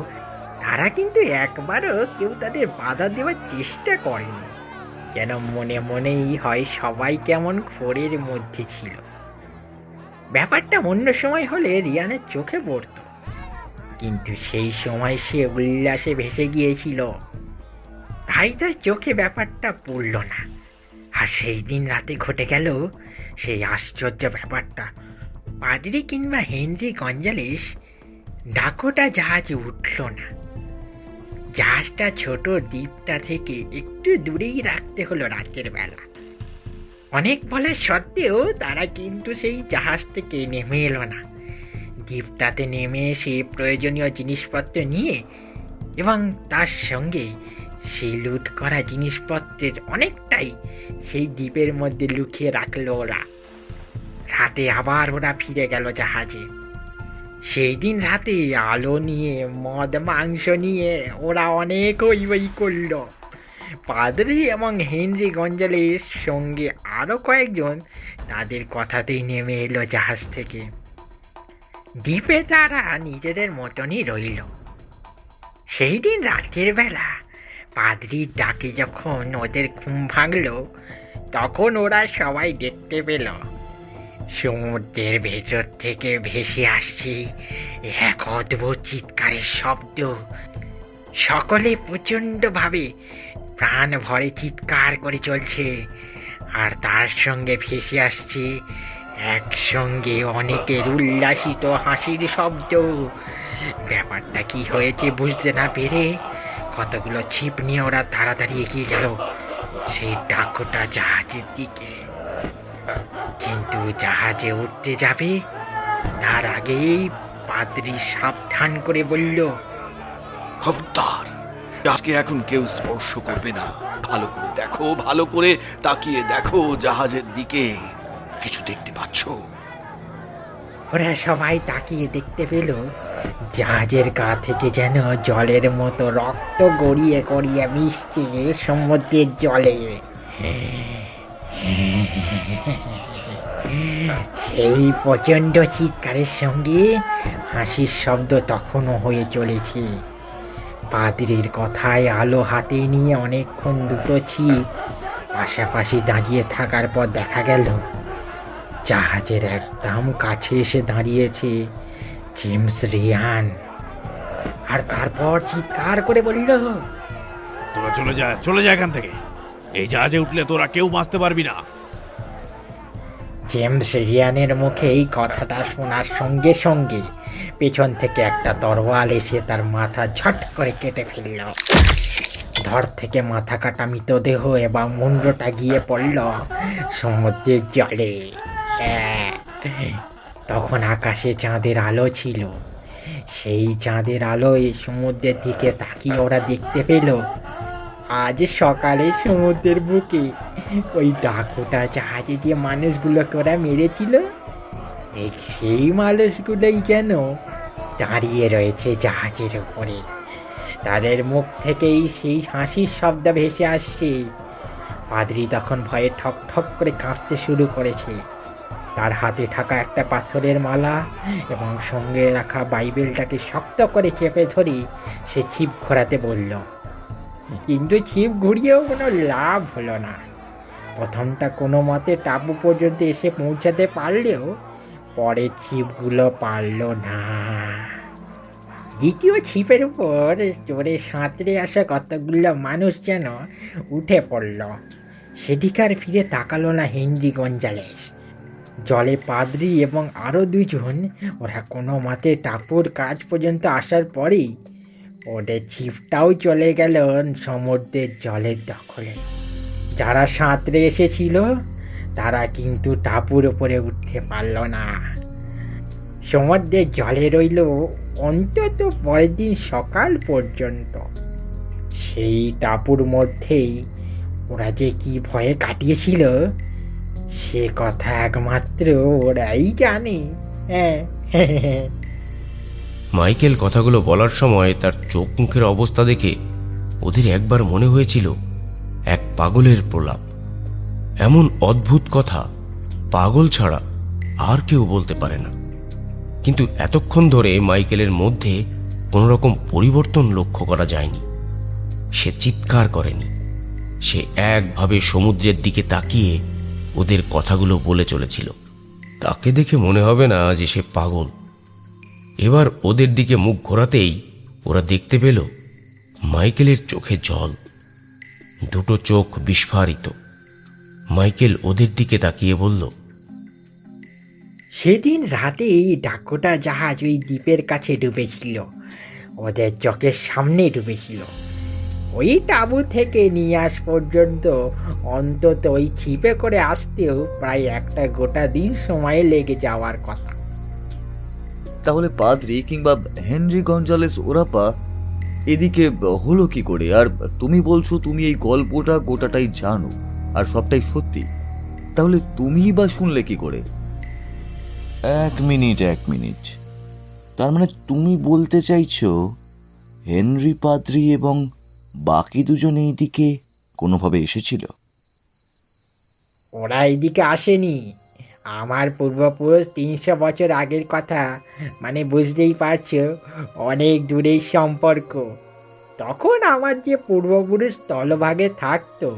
তারা কিন্তু একবারও কেউ তাদের বাধা দেওয়ার চেষ্টা করেনি, যেন মনে মনেই হয় সবাই কেমন ঘোরের মধ্যে ছিল। ব্যাপারটা অন্য সময় হলে রিয়ানের চোখে পড়ত, কিন্তু সেই সময় সে উল্লাসে ভেসে গিয়েছিল, তাই তার চোখে ব্যাপারটা পড়ল না। আর সেই দিন রাতে ঘটে গেল সেই আশ্চর্য ব্যাপারটা। পাদ্রি কিংবা হেনরি গঞ্জালেস ডাকোটা জাহাজে উঠল না। জাহাজটা ছোট দ্বীপটা থেকে একটু দূরেই রাখতে হলো রাতের বেলা। অনেক বলার সত্ত্বেও তারা কিন্তু সেই জাহাজ থেকে নেমে এলো না। দ্বীপটাতে নেমে এসে প্রয়োজনীয় জিনিসপত্র নিয়ে এবং তার সঙ্গে সেই লুট করা জিনিসপত্রের অনেকটাই সেই দ্বীপের মধ্যে লুকিয়ে রাখলো ওরা। রাতে আবার ওরা ফিরে গেল জাহাজে। সেই দিন রাতে আলো নিয়ে মদ মাংস নিয়ে ওরা অনেক হই করলো। পাদ্রি এবং হেনরি গঞ্জালেস সঙ্গে আরো কয়েকজন তাদের কথাতেই নেমে এলো জাহাজ থেকে। দ্বীপে তারা নিজেদের মতনই রইল। সেই দিন রাতের বেলা পাদ্রির ডাকে যখন ওদের ঘুম ভাঙলো, তখন ওরা সবাই দেখতে পেল সমুদ্রের ভেতর থেকে ভেসে আসছে এক অদ্ভুত চিৎকারের শব্দ। সকলে প্রচণ্ডভাবে প্রাণ ভরে চিৎকার করে চলছে, আর তার সঙ্গে ভেসে আসছে একসঙ্গে অনেকের উল্লাসিত হাসির শব্দ। ব্যাপারটা কি হয়েছে বুঝতে না পেরে কতগুলো ছিপ নিয়ে ওরা তাড়াতাড়ি এগিয়ে গেল সেই ডাকোটা জাহাজের দিকে। কিন্তু জাহাজে উঠতে যাবে তার আগেই পাদ্রি সাবধান করে বলল, খবরদার, আজকে এখন কেউ স্পর্শ করবে না। ভালো করে দেখো, ভালো করে তাকিয়ে দেখো জাহাজের দিকে। কিছু দেখতে পাচ্ছ? ওরা সবাই তাকিয়ে দেখতে পেল জাহাজের গা থেকে যেন জলের মতো রক্ত গড়িয়ে গড়িয়ে মিশছে সমুদ্রের জলে। সেই প্রচণ্ড চিৎকারের সঙ্গে হাসির শব্দ তখনও হয়ে চলেছে। পাদ্রির কথায় আলো হাতে নিয়ে অনেকক্ষণ দুটো ছিপ পাশাপাশি দাঁড়িয়ে থাকার পর দেখা গেল জাহাজের একদম কাছে এসে দাঁড়িয়েছে জেমস রিয়ান। আর তারপর চিৎকার করে বলল, তোরা চলে যা এখান থেকে। এই জাহাজে উঠলে তোরা কেউ বাঁচতে পারবি না। জেমস রিয়ানের মুখে এই কথাটা শোনার সঙ্গে সঙ্গে পেছন থেকে একটা তরোয়াল এসে তার মাথা ঝট করে কেটে ফেলল। ধর থেকে মাথা কাটা মৃতদেহ এবং মুন্ডটা গিয়ে পড়ল সমুদ্রের জলে। তখন আকাশে চাঁদের আলো ছিল। সেই চাঁদের আলোয় সমুদ্রের দিকে তাকিয়ে ওরা দেখতে পেল আজ সকালে সমুদ্রের বুকে ওই ডাকোটা জাহাজে যে মানুষগুলোকে ওরা মেরেছিল, সেই মানুষগুলোই যেন দাঁড়িয়ে রয়েছে জাহাজের উপরে। তাদের মুখ থেকেই সেই হাসির শব্দ ভেসে আসছে। পাদ্রি তখন ভয়ে ঠক ঠক করে কাঁপতে শুরু করেছে। তার হাতে থাকা একটা পাথরের মালা এবং সঙ্গে রাখা বাইবেলটাকে শক্ত করে চেপে ধরে সে ছিপ ঘোরাতে বলল। কিন্তু ছিপ ঘুরিয়েও কোনো লাভ হলো না। প্রথমটা কোনো মতে টাপু পর্যন্ত এসে পৌঁছাতে পারলেও পরের ছিপগুলো পারল না। দ্বিতীয় ছিপের উপর চড়ে সাঁতরে আসা কতগুলো মানুষ যেন উঠে পড়ল। সেদিকার ফিরে তাকালো না হেনরি গঞ্জালেস। জলে পাদ্রি এবং আরও দুজন ওরা কোনো মতে টাপুর কাজ পর্যন্ত আসার পরেই ওদের ছিপটাও চলে গেল সমুদ্রের জলের দখলে। যারা সাঁতরে এসেছিল তারা কিন্তু টাপুর উপরে উঠতে পারল না। সমুদ্রের জলে রইল অন্তত পরের দিন সকাল পর্যন্ত। সেই টাপুর মধ্যেই ওরা যে কি ভয়ে কাটিয়েছিল সে কথা একমাত্র ওরাই জানে। মাইকেল কথাগুলো বলার সময় তার চোখ মুখের অবস্থা দেখে ওদের একবার মনে হয়েছিল এক পাগলের প্রলাপ। এমন অদ্ভুত কথা পাগল ছাড়া আর কেউ বলতে পারে না। কিন্তু এতক্ষণ ধরে মাইকেলের মধ্যে কোনো রকম পরিবর্তন লক্ষ্য করা যায়নি। সে চিৎকার করেনি, সে একভাবে সমুদ্রের দিকে তাকিয়ে ওদের কথাগুলো বলে চলেছিল। তাকে দেখে মনে হবে না যে সে পাগল। এবার ওদের দিকে মুখ ঘোরাতেই ওরা দেখতে পেল মাইকেলের চোখে জল, দুটো চোখ বিস্ফারিত। মাইকেল ওদের দিকে তাকিয়ে বলল, সেদিন রাতে এই ডাকোটা জাহাজ ওই দ্বীপের কাছে ডুবেছিল, ওদের চোখের সামনে ডুবেছিল। ওই তাঁবু থেকে নিয়ে আস পর্যন্ত অন্তত ওই ছিপে করে আসতেও প্রায় একটা গোটা দিন সময় লেগে যাওয়ার কথা। তাহলে পাদ্রি কিংবা হেনরি গঞ্জালেস ওরাপা এদিকে হলো কি করে? আর তুমি বলছো তুমি এই গল্পটা গোটাটাই জানো আর সবটাই সত্যি, তাহলে তুমি বা শুনলে কি করে? এক মিনিট, তার মানে তুমি বলতে চাইছো হেনরি পাদ্রি এবং বাকি দুজন এইদিকে কোনোভাবে এসেছিল? ওরা এদিকে আসেনি। আমার পূর্বপুরুষ 300 বছর আগের কথা, মানে বুঝতেই পারছো অনেক দূরের সম্পর্ক। তখন আমার যে পূর্বপুরুষ স্থলভাগে থাকতো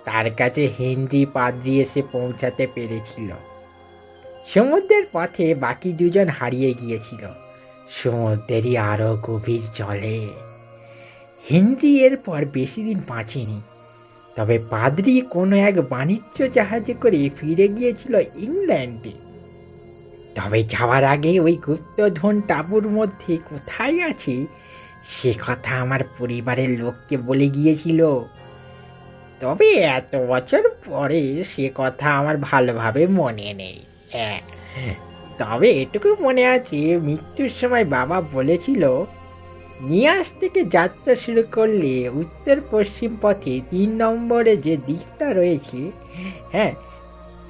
তার কাছে হেনরি পাদ্রি এসে পৌঁছাতে পেরেছিল। সমুদ্রের পথে বাকি দুজন হারিয়ে গিয়েছিল সমুদ্রেরই আরো গভীর জলে। হেনরি এরপর বেশি দিন বাঁচেনি, তবে পাদ্রি কোনো এক বাণিজ্য জাহাজে করে ফিরে গিয়েছিল ইংল্যান্ডে। তবে যাওয়ার আগে ওই গুপ্তধন তাঁবুর মধ্যে কোথায় আছে সে কথা আমার পরিবারের লোককে বলে গিয়েছিল। তবে এত বছর পরে সে কথা আমার ভালোভাবে মনে নেই। হ্যাঁ, তবে এটুকু মনে আছে মৃত্যুর সময় বাবা বলেছিল নিয়াস থেকে যাত্রা শুরু করলে উত্তর পশ্চিম পথে 3 নম্বরে যে দ্বীপটা রয়েছে, হ্যাঁ,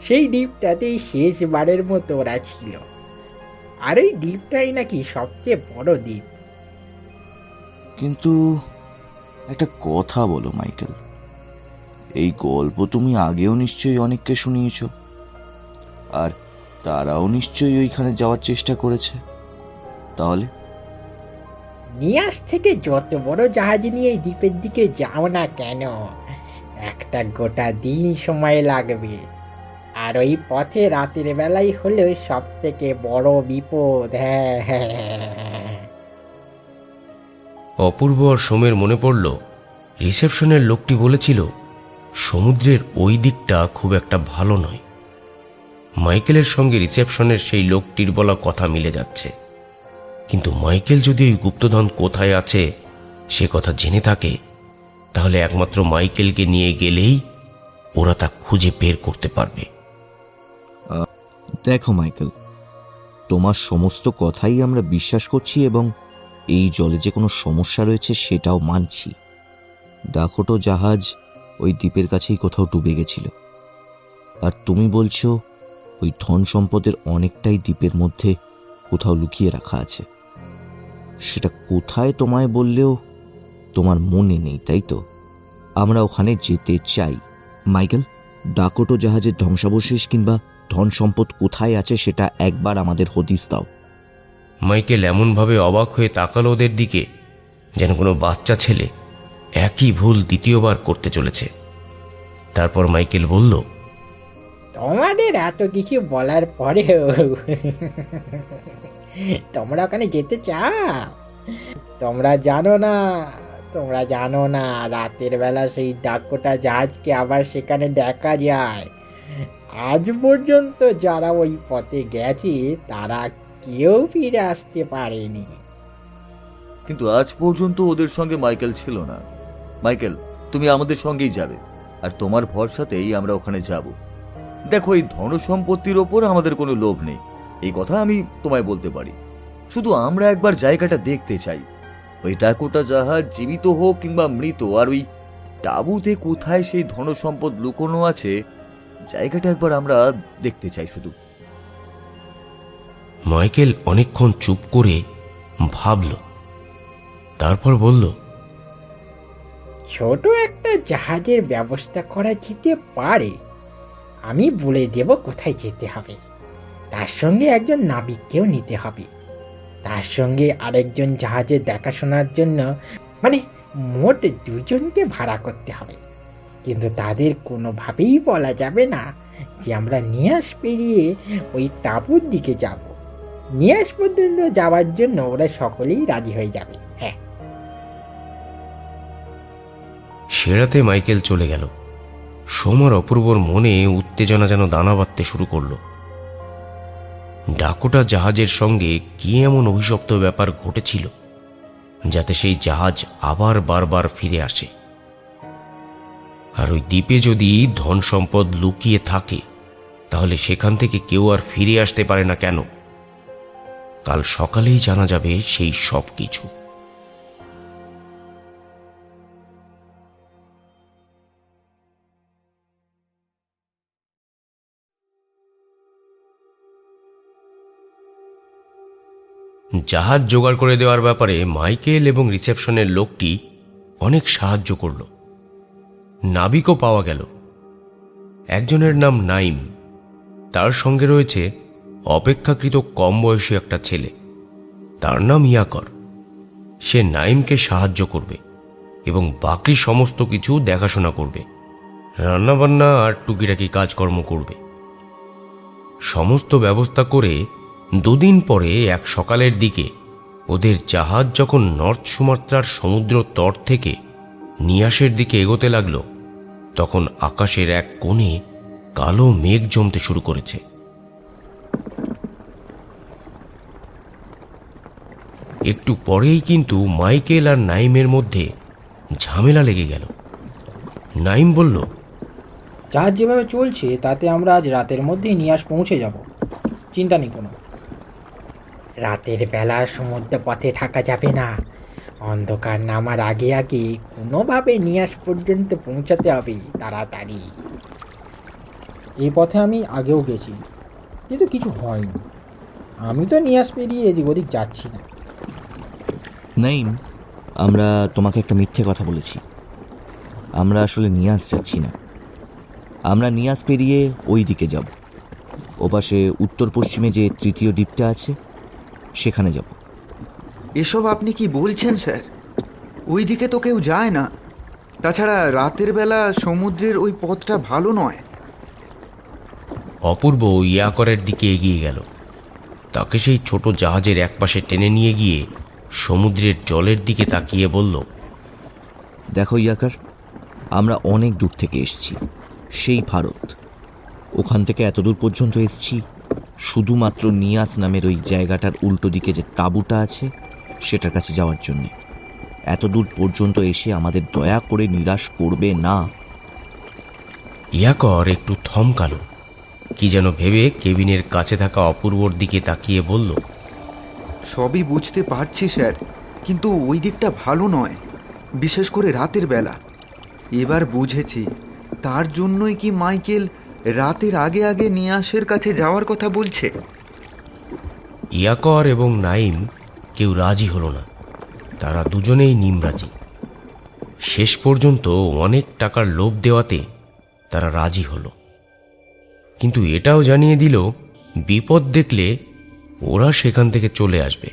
সেই দ্বীপটাতেই শেষবারের মতো ওরা ছিল। আর ওই দ্বীপটাই নাকি সবচেয়ে বড় দ্বীপ। কিন্তু একটা কথা বলো মাইকেল, এই গল্প তুমি আগেও নিশ্চয়ই অনেককে শুনিয়েছ, আর তারাও নিশ্চয়ই ওইখানে যাওয়ার চেষ্টা করেছে। তাহলে নিয়াস থেকে যত বড় জাহাজ নিয়ে এই দ্বীপের দিকে যাও না কেন, একটা গোটা দিন সময় লাগবে। আর ওই পথে রাতের বেলায় হলেও সব থেকে বড় বিপদ। হ্যাঁ। অপূর্ব আর সোমের মনে পড়ল রিসেপশনের লোকটি বলেছিল সমুদ্রের ওই দিকটা খুব একটা ভালো নয়। মাইকেলের সঙ্গে রিসেপশনের সেই লোকটির বলা কথা মিলে যাচ্ছে। কিন্তু মাইকেল যদি ওই গুপ্তধন কোথায় আছে সে কথা জেনে থাকে, তাহলে একমাত্র মাইকেলকে নিয়ে গেলেই ওরা তা খুঁজে বের করতে পারবে। দেখো মাইকেল, তোমার সমস্ত কথাই আমরা বিশ্বাস করছি এবং এই জলে যে কোনো সমস্যা রয়েছে সেটাও মানছি। ডাকোটো জাহাজ ওই দ্বীপের কাছেই কোথাও ডুবে গেছিল, আর তুমি বলছো ওই ধন সম্পদের অনেকটাই দ্বীপের মধ্যে কোথাও লুকিয়ে রাখা আছে। সেটা কোথায় তোমায় বললেও তোমার মনে নেই, তাই তো? আমরা ওখানে যেতে চাই। মাইকেল, ডাকোটো জাহাজের ধ্বংসাবশেষ কিংবা ধন সম্পদ কোথায় আছে সেটা একবার আমাদের হদিস দাও। মাইকেল এমনভাবে অবাক হয়ে তাকালো ওদের দিকে যেন কোনো বাচ্চা ছেলে একই ভুল দ্বিতীয়বার করতে চলেছে। তারপর মাইকেল বলল, তোমাদের এত কিছু বলার পরেও তোমরা ওখানে যেতে চাও? তোমরা জানো না রাতের বেলা সেই ডাকোটা জাহাজকে আবার সেখানে দেখা যায়। আজ পর্যন্ত যারা ওই পথে গেছে তারা কেউ ফিরে আসতে পারেনি। কিন্তু আজ পর্যন্ত ওদের সঙ্গে মাইকেল ছিল না। মাইকেল, তুমি আমাদের সঙ্গেই যাবে, আর তোমার ভরসাতেই আমরা ওখানে যাব। দেখো, এই ধন সম্পত্তির ওপর আমাদের কোনো লোভ নেই, এই কথা আমি তোমায় বলতে পারি। শুধু আমরা একবার জায়গাটা দেখতে চাই। ওই ডাকোটা জাহাজ জীবিত হোক কিংবা মৃত, আর ওই তাঁবুতে কোথায় সেই ধন সম্পদ লুকোনো আছে জায়গাটা একবার আমরা দেখতে চাই শুধু। মাইকেল অনেকক্ষণ চুপ করে ভাবল, তারপর বলল, ছোট একটা জাহাজের ব্যবস্থা করা যেতে পারে। আমি বলে দেব কোথায় যেতে হবে। তার সঙ্গে একজন নাবিককেও নিতে হবে, তার সঙ্গে আরেকজন জাহাজের দেখাশোনার জন্য, মানে মোট দুজনকে ভাড়া করতে হবে। কিন্তু তাদের কোনোভাবেই বলা যাবে না যে আমরা নিয়াস পেরিয়ে ওই টাপুর দিকে যাব। নিয়াস পর্যন্ত যাওয়ার জন্য ওরা সকলেই রাজি হয়ে যাবে। হ্যাঁ, সেরাতে মাইকেল চলে গেল। সোম আর অপূর্বর মনে উত্তেজনা যেন দানা বাঁধতে শুরু করলো। ডাকোটা জাহাজের সঙ্গে কি এমন অভিশপ্ত ব্যাপার ঘটেছিল যাতে সেই জাহাজ আবার বারবার ফিরে আসে? আর ওই দ্বীপে যদি ধন সম্পদ লুকিয়ে থাকে, তাহলে সেখান থেকে কেউ আর ফিরে আসতে পারে না কেন? কাল সকালেই জানা যাবে সেই সব কিছু। জাহাজ জোগাড় করে দেওয়ার ব্যাপারে মাইকেল এবং রিসেপশনের লোকটি অনেক সাহায্য করল। নাবিকও পাওয়া গেল। একজনের নাম নাইম, তার সঙ্গে রয়েছে অপেক্ষাকৃত কম বয়সী একটা ছেলে, তার নাম ইয়াকর। সে নাইমকে সাহায্য করবে এবং বাকি সমস্ত কিছু দেখাশোনা করবে, রান্নাবান্না আর টুকিটাকি কাজকর্ম করবে। সমস্ত ব্যবস্থা করে দুদিন পরে এক সকালের দিকে ওদের জাহাজ যখন নর্থ সুমাত্রার সমুদ্র তট থেকে নিয়াসের দিকে এগোতে লাগলো, তখন আকাশের এক কোণে কালো মেঘ জমতে শুরু করেছে। একটু পরেই কিন্তু মাইকেল আর নাইমের মধ্যে ঝামেলা লেগে গেল। নাইম বলল, জাহাজ যেভাবে চলছে তাতে আমরা আজ রাতের মধ্যেই নিয়াস পৌঁছে যাব, চিন্তা নেই কোনো। রাতের বেলা সমুদ্র পথে থাকা যাবে না। অন্ধকার নামার আগে আগে কোনোভাবে নিয়াস পর্যন্ত পৌঁছাতে হবে, তাড়াতাড়ি। এই পথে আমি আগেও গেছি, কিন্তু কিছু হয়নি। আমি তো নিয়াস পেরিয়ে এদিক ওদিক যাচ্ছি না। নাইম, আমরা তোমাকে একটা মিথ্যে কথা বলেছি। আমরা আসলে নিয়াস যাচ্ছি না, আমরা নিয়াস পেরিয়ে ওই দিকে যাব। ওপাশে উত্তর পশ্চিমে যে তৃতীয় দ্বীপটা আছে সেখানে যাব। এসব আপনি কি বলছেন স্যার? ওই দিকে তো কেউ যায় না। তাছাড়া রাতের বেলা সমুদ্রের ওই পথটা ভালো নয়। অপূর্ব ইয়াকরের দিকে এগিয়ে গেল। তাকে সেই ছোট জাহাজের একপাশে টেনে নিয়ে গিয়ে সমুদ্রের জলের দিকে তাকিয়ে বলল, দেখো ইয়াকার, আমরা অনেক দূর থেকে এসেছি, সেই ভারত। ওখান থেকে এত দূর পর্যন্ত এসেছি শুধুমাত্র নিয়াস নামের ওই জায়গাটার উল্টো দিকে যে তাঁবুটা আছে সেটার কাছে যাওয়ার জন্যে। এত দূর পর্যন্ত এসে আমাদের দয়া করে নিরাশ করবে না। ইয়াকর একটু থমকালো, কি যেন ভেবে কেবিনের কাছে থাকা অপূর্বর দিকে তাকিয়ে বলল, সবই বুঝতে পারছি স্যার, কিন্তু ওই দিকটা ভালো নয়, বিশেষ করে রাতের বেলা। এবার বুঝেছি, তার জন্যই কি মাইকেল রাতের আগে আগে নিয়াসের কাছে যাওয়ার কথা বলছে। ইয়াকর এবং নাইম কেউ রাজি হলো না। তারা দুজনেই নিমরাজি। শেষ পর্যন্ত অনেক টাকার লোভ দেওয়াতে তারা রাজি হলো, কিন্তু এটাও জানিয়ে দিল বিপদ দেখলে ওরা সেখান থেকে চলে আসবে,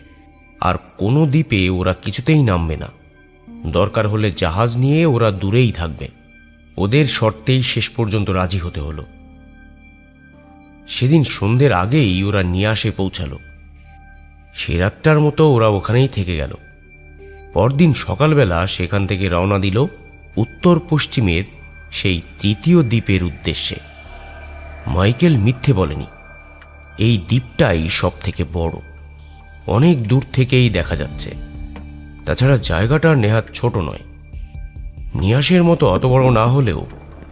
আর কোনো দ্বীপে ওরা কিছুতেই নামবে না। দরকার হলে জাহাজ নিয়ে ওরা দূরেই থাকবে। ওদের শর্তেই শেষ পর্যন্ত রাজি হতে হলো। সেদিন সন্ধ্যের আগেই ওরা নিয়াসে পৌঁছালো। সে রাতটার মতো ওরা ওখানেই থেকে গেল। পরদিন সকালবেলা সেখান থেকে রওনা দিল উত্তর পশ্চিমের সেই তৃতীয় দ্বীপের উদ্দেশ্যে। মাইকেল মিথ্যে বলেনি, এই দ্বীপটাই সব থেকে বড়, অনেক দূর থেকেই দেখা যাচ্ছে। তাছাড়া জায়গাটা নেহাত ছোট নয়। নিয়াসের মতো অত বড় না হলেও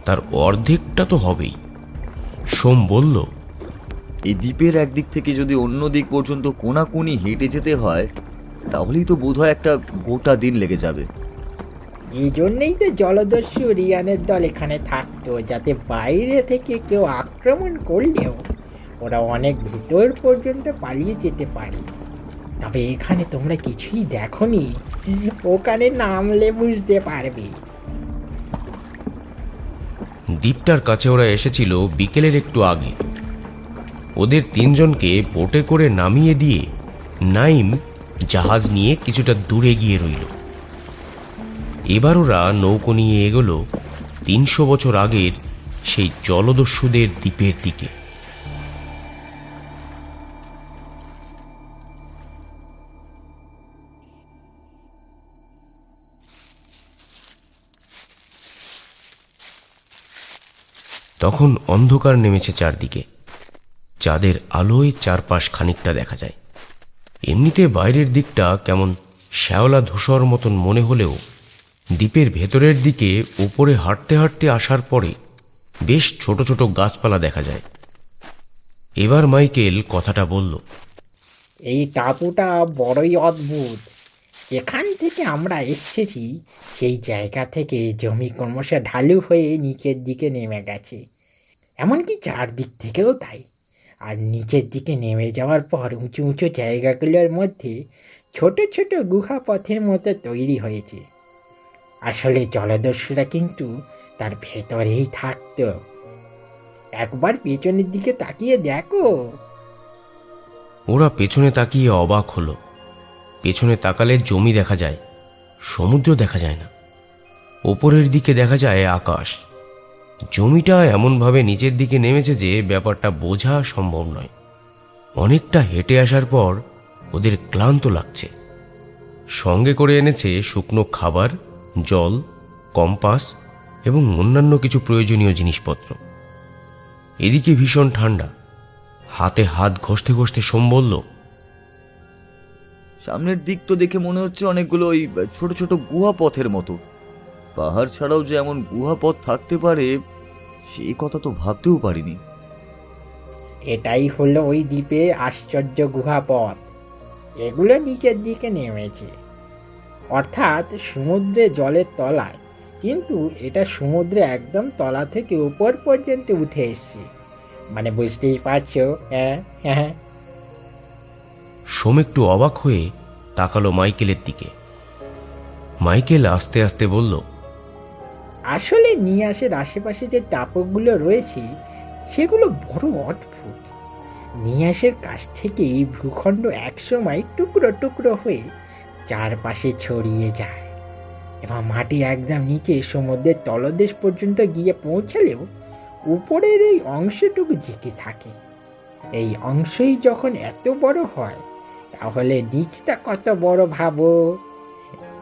তার অর্ধেকটা তো হবেই। সোম বলল, এই দ্বীপের একদিক থেকে যদি অন্য দিক পর্যন্ত কোনাকুনি হেঁটে যেতে হয়, তাহলেই তো বোধহয় একটা গোটা দিন লেগে যাবে। এই জন্যেই তো জলদস্যু রিয়ানের দল এখানে থাকতো, যাতে বাইরে থেকে কেউ আক্রমণ করলেও ওরা অনেক ভিতর পর্যন্ত পালিয়ে যেতে পারে। তবে এখানে তোমরা কিছুই দেখোনি, ওখানে নামলে বুঝতে পারবে। দ্বীপটার কাছে ওরা এসেছিল বিকেলের একটু আগে। ওদের তিনজনকে বোটে করে নামিয়ে দিয়ে নাইম জাহাজ নিয়ে কিছুটা দূরে গিয়ে রইল। এবার ওরা নৌকো নিয়ে এগোলো 300 বছর আগের সেই জলদস্যুদের দ্বীপের দিকে। তখন অন্ধকার নেমেছে চারদিকে। চাঁদের আলোয় চারপাশ খানিকটা দেখা যায়। এমনিতে বাইরের দিকটা কেমন শ্যাওলা ধূসর মতন মনে হলেও দ্বীপের ভেতরের দিকে উপরে হাঁটতে হাঁটতে আসার পরে বেশ ছোট ছোট গাছপালা দেখা যায়। এবার মাইকেল কথাটা বলল। এই টাপুটা বড়ই অদ্ভুত। এখান থেকে আমরা এসেছি, সেই জায়গা থেকে জমি ক্রমশ ঢালু হয়ে নিচের দিকে নেমে গেছে, এমনকি চারদিক থেকেও তাই। আর নিচের দিকে নেমে যাওয়ার পর উঁচু উঁচু জায়গাগুলোর মধ্যে ছোট ছোট গুহা পথের মতো তৈরি হয়েছে। আসলে জলদস্যুরা কিন্তু তার ভেতরেই থাকতো। একবার পেছনের দিকে তাকিয়ে দেখো। ওরা পেছনে তাকিয়ে অবাক হলো। পেছনে তাকালে জমি দেখা যায়, সমুদ্র দেখা যায় না। ওপরের দিকে দেখা যায় আকাশ। জমিটা এমনভাবে নিচের দিকে নেমেছে যে ব্যাপারটা বোঝা সম্ভব নয়। অনেকটা হেঁটে আসার পর ওদের ক্লান্ত লাগছে। সঙ্গে করে এনেছে শুকনো খাবার, জল, কম্পাস এবং অন্যান্য কিছু প্রয়োজনীয় জিনিসপত্র। এদিকে ভীষণ ঠান্ডা। হাতে হাত ঘষতে ঘষতে সোম বলল, সামনের দিক তো দেখে মনে হচ্ছে অনেকগুলো ওই ছোট ছোট গুহা পথের মতো। পাহাড় ছাড়াও যে এমন গুহা পথ থাকতে পারে সেই কথা তো ভাবতেও পারিনি। এটাই হলো ওই দ্বীপের আশ্চর্য গুহা পথ। এগুলো নিচের দিকে নেমেছে, অর্থাৎ সমুদ্রে জলের তলায়, কিন্তু এটা সমুদ্রে একদম তলা থেকে উপর পর্যন্ত উঠে এসছে। মানে বুঝতেই পারছো? হ্যাঁ হ্যাঁ। সোম একটু অবাক হয়ে তাকালো মাইকেলের দিকে। মাইকেল আস্তে আস্তে বলল, আসলে নিয়াসের আশেপাশে যে টাপুগুলো রয়েছে সেগুলো বড় অদ্ভুত। নিয়াসের কাছ থেকে এই ভূখণ্ড একসময় টুকরো টুকরো হয়ে চারপাশে ছড়িয়ে যায় এবং মাটি একদম নিচে সমুদ্রের তলদেশ পর্যন্ত গিয়ে পৌঁছালেও উপরের এই অংশটুকু যেতে থাকে। এই অংশই যখন এত বড় হয় তাহলে নিচটা কত বড় ভাবো।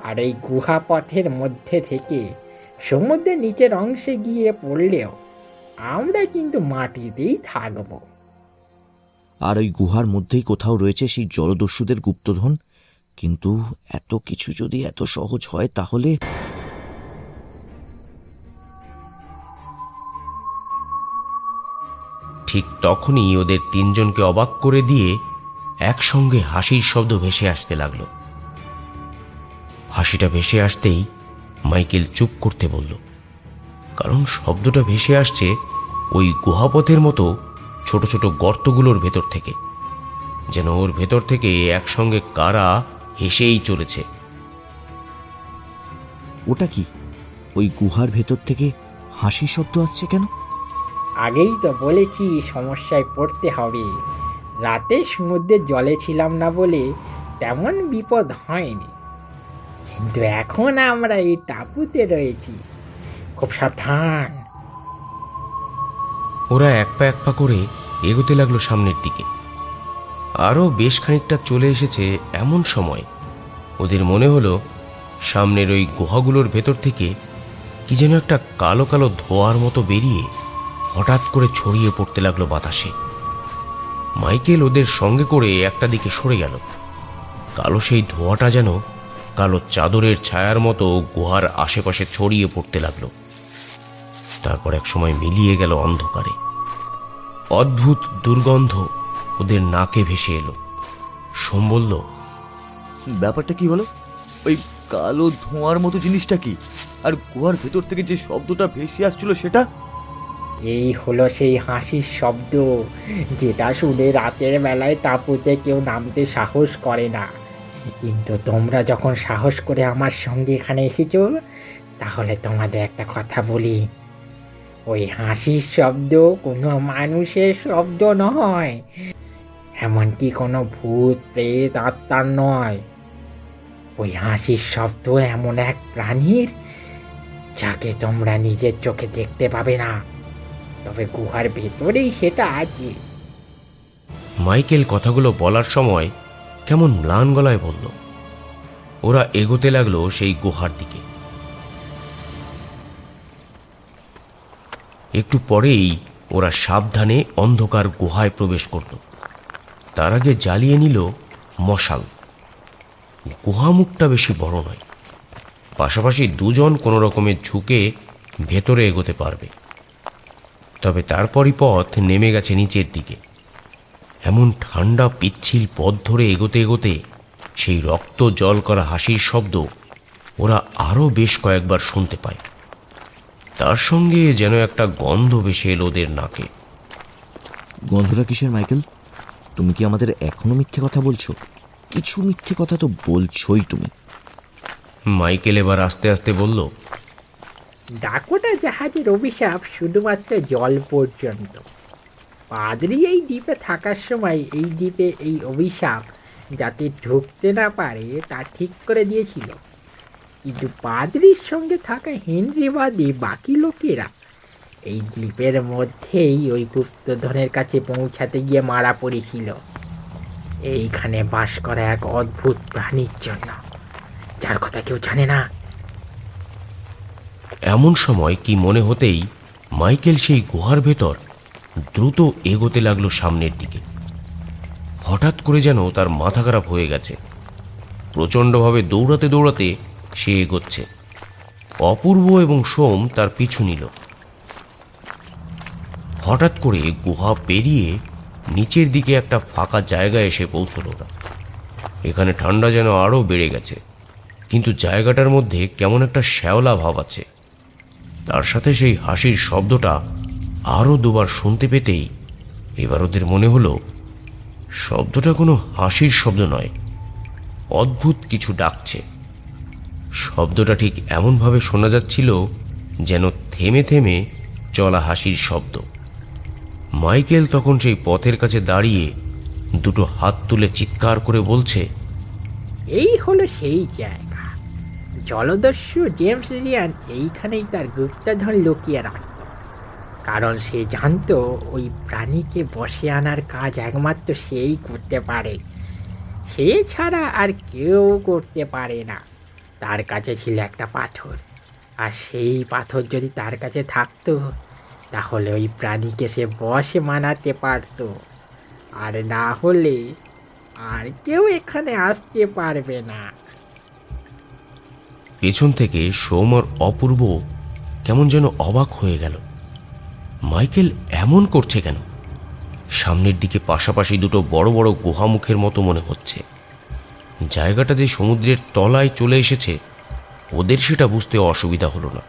আর এই গুহা পথের মধ্যে থেকে সমুদ্রের নিচের অংশে গিয়ে পড়লেও আমরা কিন্তু মাটিতেই থাকবো। আর ওই গুহার মধ্যেই কোথাও রয়েছে সেই জলদস্যুদের গুপ্তধন। কিন্তু এত কিছু যদি এত সহজ হয় তাহলে ঠিক তখনই ওদের তিনজনকে অবাক করে দিয়ে একসঙ্গে হাসির শব্দ ভেসে আসতে লাগলো। হাসিটা ভেসে আসতেই মাইকেল চুপ করতে বলল, কারণ শব্দটা ভেসে আসছে ওই গুহাপথের মতো ছোট ছোট গর্তগুলোর ভেতর থেকে, যেন ওর ভেতর থেকে একসঙ্গে কারা হেসেই চলেছে। ওটা কি? ওই গুহার ভেতর থেকে হাসির শব্দ আসছে কেন? আগেই তো বলেছি সমস্যায় পড়তে হবে। রাতে সমুদ্রের জলে ছিলাম না বলে তেমন বিপদ হয়নি, কিন্তু এখন আমরা এই টাপুতে রয়েছি, খুব সাবধান। ওরা এক পা করে এগোতে লাগলো সামনের দিকে। আরও বেশ খানিকটা চলে এসেছে এমন সময় ওদের মনে হলো সামনের ওই গুহাগুলোর ভেতর থেকে কি যেন একটা কালো কালো ধোঁয়ার মতো বেরিয়ে হঠাৎ করে ছড়িয়ে পড়তে লাগলো বাতাসে। মাইকেল ওদের সঙ্গে করে একটা দিকে সরে গেল। কালো সেই ধোঁয়াটা যেন কালো চাদরের ছায়ার মতো গুহার আশেপাশে ছড়িয়ে পড়তে লাগলো। তারপর এক সময় মিলিয়ে গেল অন্ধকারে। অদ্ভুত দুর্গন্ধ ওদের নাকে ভেসে এলো। সোম বলল, ব্যাপারটা কি হলো? ওই কালো ধোঁয়ার মতো জিনিসটা কি? আর গুহার ভেতর থেকে যে শব্দটা ভেসে আসছিল সেটা? এই হলো সেই হাসির শব্দ, যেটা শুনে রাতের বেলায় টাপুতে কেউ নামতে সাহস করে না। কিন্তু তোমরা যখন সাহস করে আমার সঙ্গে এখানে এসেছো, তাহলে তোমাদের একটা কথা বলি। ওই হাসির শব্দ কোনো মানুষের শব্দ নয়, এমনকি কোনো ভূত প্রেত আত্মার নয়। ওই হাসির শব্দ এমন এক প্রাণীর যাকে তোমরা নিজের চোখে দেখতে পাবে না, তবে গুহার ভেতরেই সেটা আছে। মাইকেল কথাগুলো বলার সময় কেমন ম্লান গলায় বলল। ওরা এগোতে লাগলো সেই গুহার দিকে। একটু পরেই ওরা সাবধানে অন্ধকার গুহায় প্রবেশ করল। তার আগে জ্বালিয়ে নিল মশাল। গুহামুখটা বেশি বড় নয়, পাশাপাশি দুজন কোনো রকমের ঝুঁকে ভেতরে এগোতে পারবে। তবে তারপরই পথ নেমে গেছে নিচের দিকে। এমন ঠান্ডা পিচ্ছিল পথ ধরে এগোতে এগোতে সেই রক্ত জল করা হাসির শব্দ ওরা আরও বেশ কয়েকবার শুনতে পায়। তার সঙ্গে যেন একটা গন্ধ ভেসে এলো ওদের নাকে। গন্ধটা কিসের মাইকেল? তুমি কি আমাদের এখনো মিথ্যে কথা বলছো? কিছু মিথ্যে কথা তো বলছোই তুমি। মাইকেল এবার আস্তে আস্তে বলল, ডাকোটা জাহাজের অভিশাপ শুধুমাত্র জল পর্যন্ত। পাদ্রী এই দ্বীপে থাকার সময় এই দ্বীপে এই অভিশাপ যাতে ঢুকতে না পারে তা ঠিক করে দিয়েছিল। কিন্তু পাদ্রীর সঙ্গে থাকা হেনরি বাদে বাকি লোকেরা এই দ্বীপের মধ্যেই ওই গুপ্তধনের কাছে পৌঁছাতে গিয়ে মারা পড়েছিল এইখানে বাস করা এক অদ্ভুত প্রাণীর জন্য, যার কথা কেউ জানে না। এমন সময় কি মনে হতেই মাইকেল সেই গুহার ভেতর দ্রুত এগোতে লাগলো সামনের দিকে। হঠাৎ করে যেন তার মাথা খারাপ হয়ে গেছে। প্রচণ্ডভাবে দৌড়াতে দৌড়াতে সে এগোচ্ছে। অপূর্ব এবং সোম তার পিছু নিল। হঠাৎ করে গুহা পেরিয়ে নিচের দিকে একটা ফাঁকা জায়গায় এসে পৌঁছল ওরা। এখানে ঠান্ডা যেন আরও বেড়ে গেছে, কিন্তু জায়গাটার মধ্যে কেমন একটা শ্যাওলা ভাব আছে। তার সাথে সেই হাসির শব্দটা আরও দুবার শুনতে পেতেই এবার ওদের মনে হলো শব্দটা কোনো হাসির শব্দ নয়, অদ্ভুত কিছু ডাকছে। শব্দটা ঠিক এমনভাবে শোনা যাচ্ছিল যেন থেমে থেমে চলা হাসির শব্দ। মাইকেল তখন সেই পথের কাছে দাঁড়িয়ে দুটো হাত তুলে চিৎকার করে বলছে, এই হলো সেই জায়গা। জলদস্যু জেমস রিয়ান এইখানেই তার গুপ্তধন লুকিয়ে রাখত, কারণ সে জানতো ওই প্রাণীকে বশে আনার কাজ একমাত্র সেই করতে পারে। সে ছাড়া আর কেউ করতে পারে না। তার কাছে ছিল একটা পাথর, আর সেই পাথর যদি তার কাছে থাকতো তাহলে ওই প্রাণীকে সে বশে মানাতে পারতো, আর না হলে আর কেউ এখানে আসতে পারবে না। পেছন থেকে সোম আর অপূর্ব কেমন যেন অবাক হয়ে গেল। মাইকেল এমন করছে কেন? সামনের দিকে পাশাপাশি দুটো বড় বড় গুহামুখের মতো মনে হচ্ছে। জায়গাটা যে সমুদ্রের তলায় চলে এসেছে ওদের সেটা বুঝতে অসুবিধা হলো না।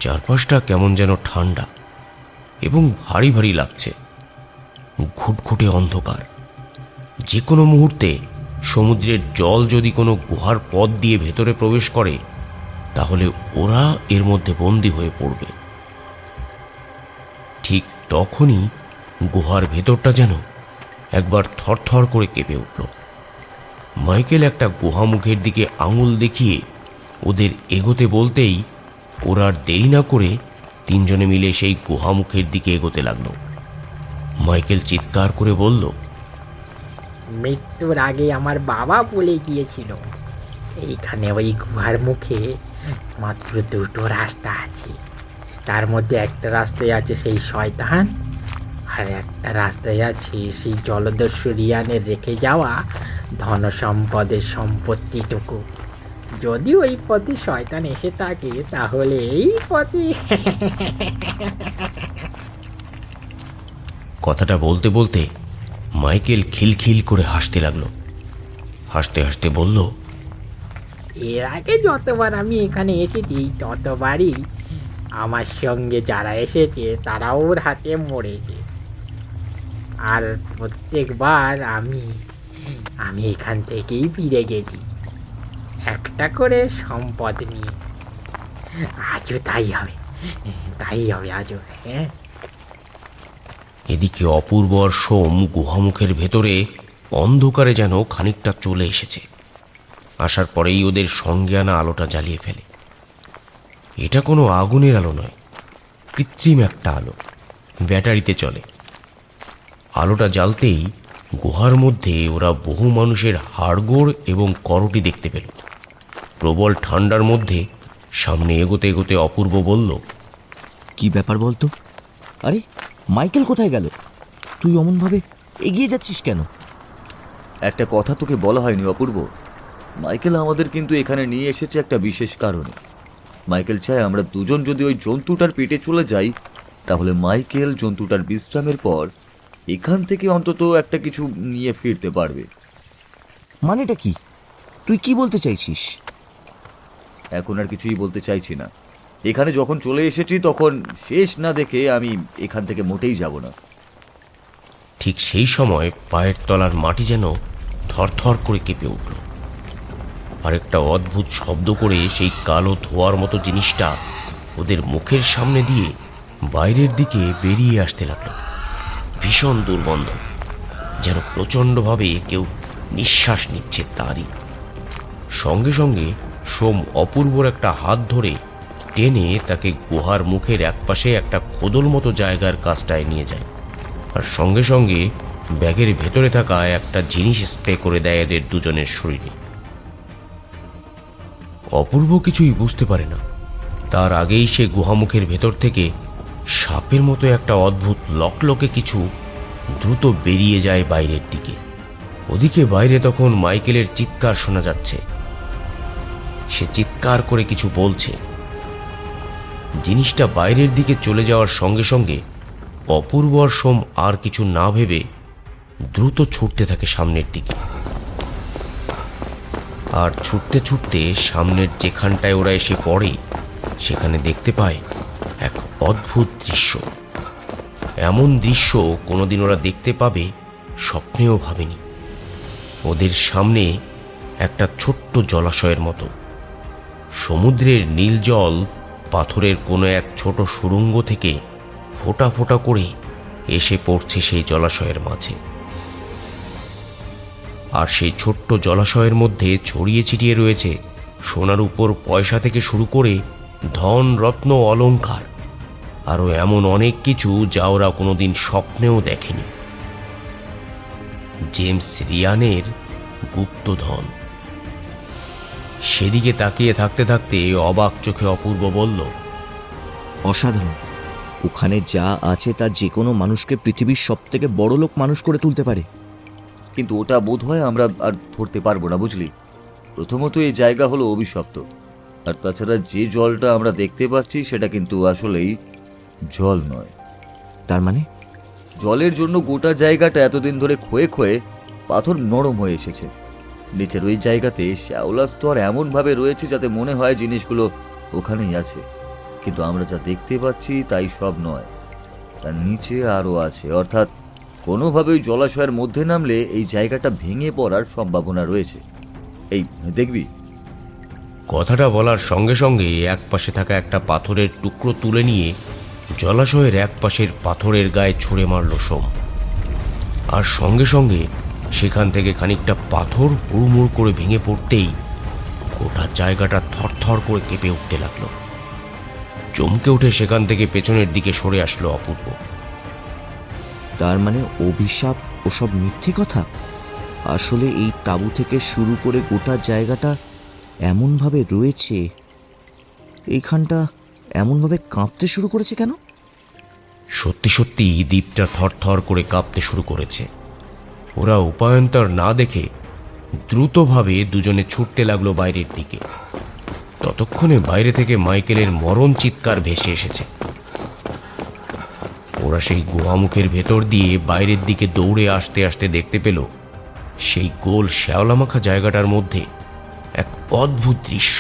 চারপাশটা কেমন যেন ঠান্ডা এবং ভারী ভারী লাগছে। ঘুটঘুটে অন্ধকার। যে কোনো মুহূর্তে সমুদ্রের জল যদি কোনো গুহার পথ দিয়ে ভেতরে প্রবেশ করে তাহলে ওরা এর মধ্যে বন্দী হয়ে পড়বে। ঠিক তখনই গুহার ভেতরটা যেন একবার থরথর করে কেঁপে উঠল। মাইকেল একটা গুহামুখের দিকে আঙুল দেখিয়ে ওদের এগোতে বলতেই ওরা আর দেরি না করে তিনজনে মিলে সেই গুহামুখের দিকে এগোতে লাগলো। মাইকেল চিৎকার করে বলল, মৃত্যুর আগে আমার বাবা বলে গিয়েছিল এইখানে ওই গুহার মুখে মাত্র দুটো রাস্তা আছে। তার মধ্যে একটা রাস্তায় আছে সেই শয়তান, আর একটা রাস্তায় আছে সেই জলদস্যু রিয়ানের রেখে যাওয়া ধন সম্পদের সম্পত্তিটুকু। যদি ওই পথে শয়তান এসে থাকে তাহলে এই পথে কথাটা বলতে বলতে মাইকেল খিলখিল করে হাসতে লাগলো। হাসতে হাসতে বলল, এর আগে যতবার আমি এখানে এসেছি ততবারই আমার সঙ্গে যারা এসেছে তারা ওর হাতে মরেছে, আর প্রত্যেকবার আমি এখান থেকেই ফিরে গেছি একটা করে সম্পদ নিয়ে। আজও তাই হবে, তাই হবে আজও, হ্যাঁ। এদিকে অপূর্ব আর সোম গুহামুখের ভেতরে অন্ধকারে যেন খানিকটা চলে এসেছে। আসার পরেই ওদের সঙ্গে আনা আলোটা জ্বালিয়ে ফেলে। এটা কোনো আগুনের আলো নয়, কৃত্রিম একটা আলো, ব্যাটারিতে চলে। আলোটা জ্বালতেই গুহার মধ্যে ওরা বহু মানুষের হাড়গোড় এবং করটি দেখতে পেল। প্রবল ঠান্ডার মধ্যে সামনে এগোতে এগোতে অপূর্ব বলল, কি ব্যাপার বলতো? আরে মাইকেল কোথায় গেল? তুই অমনভাবে এগিয়ে যাচ্ছিস কেন? একটা কথা তোকে বলা হয়নি অপূর্ব। মাইকেল আমাদের কিন্তু এখানে নিয়ে এসেছে একটা বিশেষ কারণে। মাইকেল চায় আমরা দুজন যদি ওই জন্তুটার পেটে চলে যাই, তাহলে মাইকেল জন্তুটার বিশ্রামের পর এখান থেকে অন্তত একটা কিছু নিয়ে ফিরতে পারবে। মানেটা কি? তুই কি বলতে চাইছিস? এখন আর কিছুই বলতে চাইছি না। এখানে যখন চলে এসেছি তখন শেষ না দেখে আমি এখান থেকে মোটেই যাব না। ঠিক সেই সময় পায়ের তলার মাটি যেন থরথর করে কেঁপে উঠল। আরেকটা অদ্ভুত শব্দ করে সেই কালো ধোয়ার মতো জিনিসটা ওদের মুখের সামনে দিয়ে বাইরের দিকে বেরিয়ে আসতে লাগলো। ভীষণ দুর্গন্ধ, যেন প্রচণ্ডভাবে কেউ নিঃশ্বাস নিচ্ছে তারই। সঙ্গে সঙ্গে সোম অপূর্বর একটা হাত ধরে টেনে তাকে গুহার মুখের একপাশে একটা খোদল মতো জায়গার কাছটায় নিয়ে যায়, আর সঙ্গে সঙ্গে ব্যাগের ভেতরে থাকা একটা জিনিস স্প্রে করে দেয় এদের দুজনের শরীরে। অপূর্ব কিছুই বুঝতে পারে না। তার আগেই সে গুহামুখের ভেতর থেকে সাপের মতো একটা অদ্ভুত লকলকে কিছু দ্রুত বেরিয়ে যায় বাইরের দিকে। ওদিকে বাইরে তখন মাইকেলের চিৎকার শোনা যাচ্ছে। সে চিৎকার করে কিছু বলছে। জিনিসটা বাইরের দিকে চলে যাওয়ার সঙ্গে সঙ্গে অপূর্ব আর সোম আর কিছু না ভেবে দ্রুত ছুটতে থাকে সামনের দিকে। আর ছুটতে ছুটতে সামনের যেখানটায় ওরা এসে পড়ে সেখানে দেখতে পায় এক অদ্ভুত দৃশ্য। এমন দৃশ্য কোনোদিন ওরা দেখতে পাবে স্বপ্নেও ভাবেনি। ওদের সামনে একটা ছোট্ট জলাশয়ের মতো। সমুদ্রের নীল জল পাথরের কোনো এক ছোট সুড়ঙ্গ থেকে ফোঁটা ফোঁটা করে এসে পড়ছে সেই জলাশয়ের মাঝে। আর সেই ছোট্ট জলাশয়ের মধ্যে ছড়িয়ে ছিটিয়ে রয়েছে সোনার উপর পয়সা থেকে শুরু করে ধন রত্ন অলংকার, আরও এমন অনেক কিছু যা ওরা কোনোদিন স্বপ্নেও দেখেনি। জেমস রিয়ানের গুপ্তধন। সেদিকে তাকিয়ে থাকতে থাকতে অবাক চোখে অপূর্ব বলল, অসাধারণ। ওখানে যা আছে তা যে কোনো মানুষকে পৃথিবীর সব থেকে বড় লোক মানুষ করে তুলতে পারে। কিন্তু ওটা বোধ হয় আমরা আর ধরতে পারবো না, বুঝলি। প্রথমত এই জায়গা হলো অভিশপ্ত, আর তাছাড়া যে জলটা আমরা দেখতে পাচ্ছি সেটা কিন্তু আসলেই জল নয়। তার মানে জলের জন্য গোটা জায়গাটা এতদিন ধরে ক্ষয়ে ক্ষয়ে পাথর নরম হয়ে এসেছে। নিচের ওই জায়গাতে শ্যাওলা স্তর এমনভাবে রয়েছে যাতে মনে হয় জিনিসগুলো ওখানেই আছে, কিন্তু আমরা যা দেখতে পাচ্ছি তাই সব নয়। তার নিচে আরও আছে, অর্থাৎ কোনোভাবেই জলাশয়ের মধ্যে নামলে এই জায়গাটা ভেঙে পড়ার সম্ভাবনা রয়েছে। এই দেখবি। কথাটা বলার সঙ্গে সঙ্গে এক পাশে থাকা একটা পাথরের টুকরো তুলে নিয়ে জলাশয়ের এক পাশের পাথরের গায়ে ছুঁড়ে মারল সোম। আর সঙ্গে সঙ্গে সেখান থেকে খানিকটা পাথর হুড়মুড় করে ভেঙে পড়তেই গোটা জায়গাটা থরথর করে কেঁপে উঠতে লাগলো। চমকে উঠে সেখান থেকে পেছনের দিকে সরে আসলো অপূর্ব। তার মানে অভিশাপ ওসব মিথ্যে কথা? আসলে এই তাঁবু থেকে শুরু করে গোটা জায়গাটা এমনভাবে রয়েছে, এইখানটা এমনভাবে কাঁপতে শুরু করেছে কেন? সত্যি সত্যি দ্বীপটা থরথর করে কাঁপতে শুরু করেছে। ওরা উপায়ন্তর না দেখে দ্রুতভাবে দুজনে ছুটতে লাগলো বাইরের দিকে। ততক্ষণে বাইরে থেকে মাইকেলের মরণ চিৎকার ভেসে এসেছে। ওরা সেই গুহামুখের ভেতর দিয়ে বাইরের দিকে দৌড়ে আসতে আসতে দেখতে পেল সেই গোল শ্যাওলামাখা জায়গাটার মধ্যে এক অদ্ভুত দৃশ্য।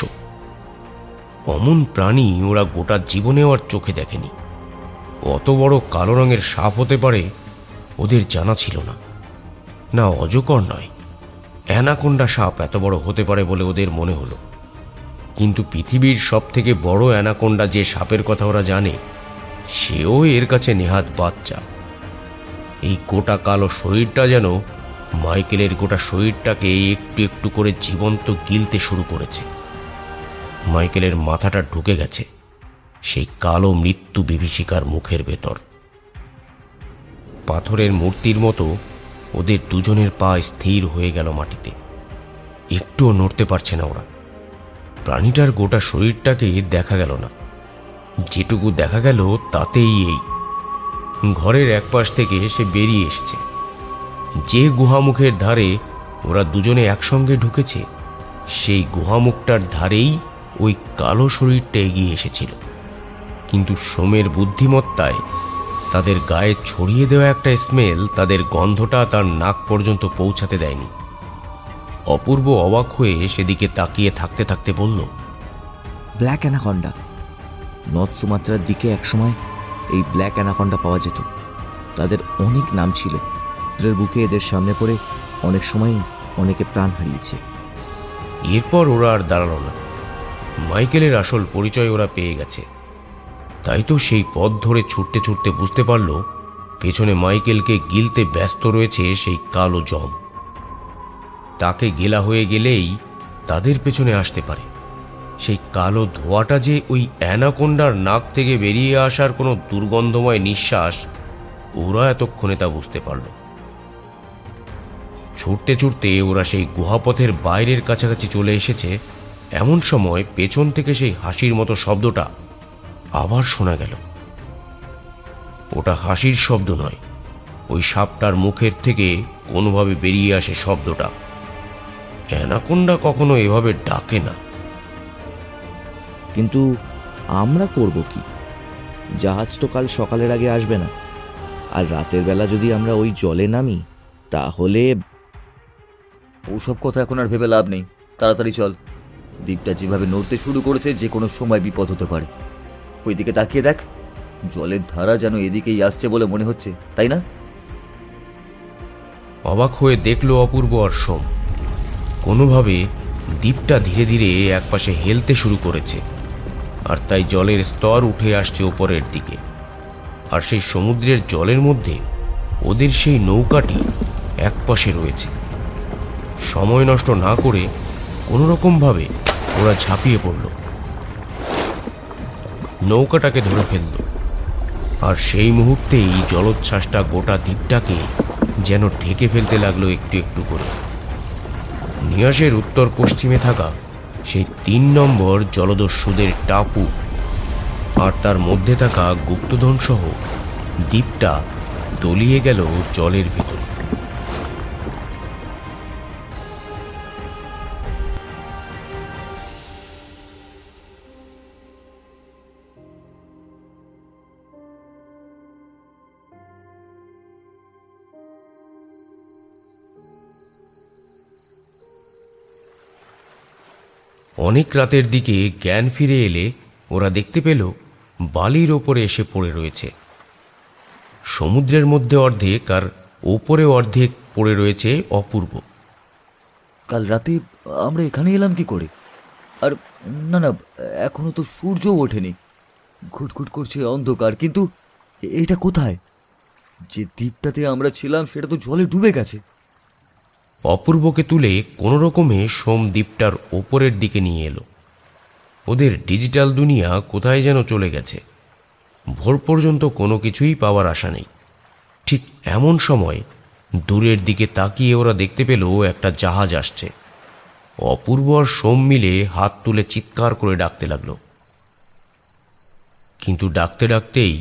অমন প্রাণী ওরা গোটা জীবনেও আর চোখে দেখেনি। অত বড় কালো রঙের সাপ হতে পারে ওদের জানা ছিল না। না, অজগর নয়, অ্যানাকোন্ডা সাপ এত বড় হতে পারে বলে ওদের মনে হলো। কিন্তু পৃথিবীর সব থেকে বড় অ্যানাকোন্ডা যে সাপের কথা ওরা জানে, সেও এর কাছে নেহাত বাচ্চা। এই গোটা কালো শরীরটা যেন মাইকেলের গোটা শরীরটাকে একটু একটু করে জীবন্ত গিলতে শুরু করেছে। মাইকেলের মাথাটা ঢুকে গেছে সেই কালো মৃত্যু বিভীষিকার মুখের ভেতর। পাথরের মূর্তির মতো ওদের দুজনের পা স্থির হয়ে গেল মাটিতে, একটুও নড়তে পারছে না ওরা। প্রাণীটার গোটা শরীরটাকে দেখা গেল না, যেটুকু দেখা গেল তাতেই এই ঘরের এক পাশ থেকে সে বেরিয়ে এসেছে। যে গুহামুখের ধারে ওরা দুজনে একসঙ্গে ঢুকেছে, সেই গুহামুখটার ধারেই ওই কালো শরীরটা এগিয়ে এসেছিল। কিন্তু সোমের বুদ্ধিমত্তায় তাদের গায়ে ছড়িয়ে দেওয়া একটা স্মেল তাদের গন্ধটা তার নাক পর্যন্ত পৌঁছাতে দেয়নি। অপূর্ব অবাক হয়ে সেদিকে তাকিয়ে থাকতে থাকতে বলল, ব্ল্যাক অ্যানাকন্ডা। নর্থ সুমাত্রার দিকে একসময় এই ব্ল্যাক অ্যানাকন্ডা পাওয়া যেত। তাদের অনেক নাম ছিল। এদের বুকে এদের সামনে পড়ে অনেক সময় অনেকে প্রাণ হারিয়েছে। এরপর ওরা আর দাঁড়ালো না। মাইকেলের আসল পরিচয় ওরা পেয়ে গেছে। তাই তো সেই পথ ধরে ছুটতে ছুটতে বুঝতে পারল পেছনে মাইকেলকে গিলতে ব্যস্ত রয়েছে সেই কালো জম। তাকে গেলা হয়ে গেলেই তাদের পেছনে আসতে পারে। সেই কালো ধোঁয়াটা যে ওই অ্যানাকোন্ডার নাক থেকে বেরিয়ে আসার কোনো দুর্গন্ধময় নিঃশ্বাস, ওরা এতক্ষণে তা বুঝতে পারল। ছুটতে ছুটতে ওরা সেই গুহাপথের বাইরের কাছাকাছি চলে এসেছে। এমন সময় পেছন থেকে সেই হাসির মতো শব্দটা আবার শোনা গেল। ওটা হাসির শব্দ নয়, ওই সাপটার মুখের থেকে কোনোভাবে বেরিয়ে আসে শব্দটা। অ্যানাকোন্ডা কখনো এভাবে ডাকে না। কিন্তু আমরা করব কি? জাহাজ তো কাল সকালের আগে আসবে না, আর রাতের বেলা যদি আমরা ওই জলে নামি তাহলে... ওসব কথা এখন আর ভেবে লাভ নেই, তাড়াতাড়ি চল। দ্বীপটা যেভাবে নড়তে শুরু করেছে, যে কোনো সময় বিপদ হতে পারে। ওইদিকে তাকিয়ে দেখ, জলের ধারা যেন এদিকেই আসছে বলে মনে হচ্ছে, তাই না? অবাক হয়ে দেখল অপূর্ব আর সোম। কোনোভাবে দ্বীপটা ধীরে ধীরে একপাশে হেলতে শুরু করেছে, আর তাই জলের স্তর উঠে আসছে উপরের দিকে। আর সেই সমুদ্রের জলের মধ্যে ওদের সেই নৌকাটি একপাশে রয়েছে। সময় নষ্ট না করে কোনোরকমভাবে ওরা ঝাঁপিয়ে পড়ল, নৌকাটাকে ধরে ফেলল। আর সেই মুহূর্তেই জলোচ্ছ্বাসটা গোটা দ্বীপটাকে যেন ঢেকে ফেলতে লাগলো একটু একটু করে। নিয়াসের উত্তর পশ্চিমে থাকা সেই ৩ নম্বর জলদস্যুদের টাপু আর তার মধ্যে থাকা গুপ্তধন সহ দ্বীপটা তলিয়ে গেল জলের ভিতর। অনেক রাতের দিকে জ্ঞান ফিরে এলে ওরা দেখতে পেল বালির ওপরে এসে পড়ে রয়েছে। সমুদ্রের মধ্যে অর্ধেক আর ওপরে অর্ধেক পড়ে রয়েছে অপূর্ব। কাল রাতে আমরা এখানে এলাম কি করে? আর না না, এখনো তো সূর্যও ওঠেনি, ঘুটঘুট করছে অন্ধকার। কিন্তু এটা কোথায়? যে দ্বীপটাতে আমরা ছিলাম সেটা তো জলে ডুবে গেছে। অপূর্বকে তুলে কোনো রকমে সোম দ্বীপটার ওপরের দিকে নিয়ে এলো। ওদের ডিজিটাল দুনিয়া কোথায় যেন চলে গেছে। ভোর পর্যন্ত কোনো কিছুই পাওয়ার আশা নেই। ঠিক এমন সময় দূরের দিকে তাকিয়ে ওরা দেখতে পেল একটা জাহাজ আসছে। অপূর্ব আর সোম মিলে হাত তুলে চিৎকার করে ডাকতে লাগলো। কিন্তু ডাকতে ডাকতেই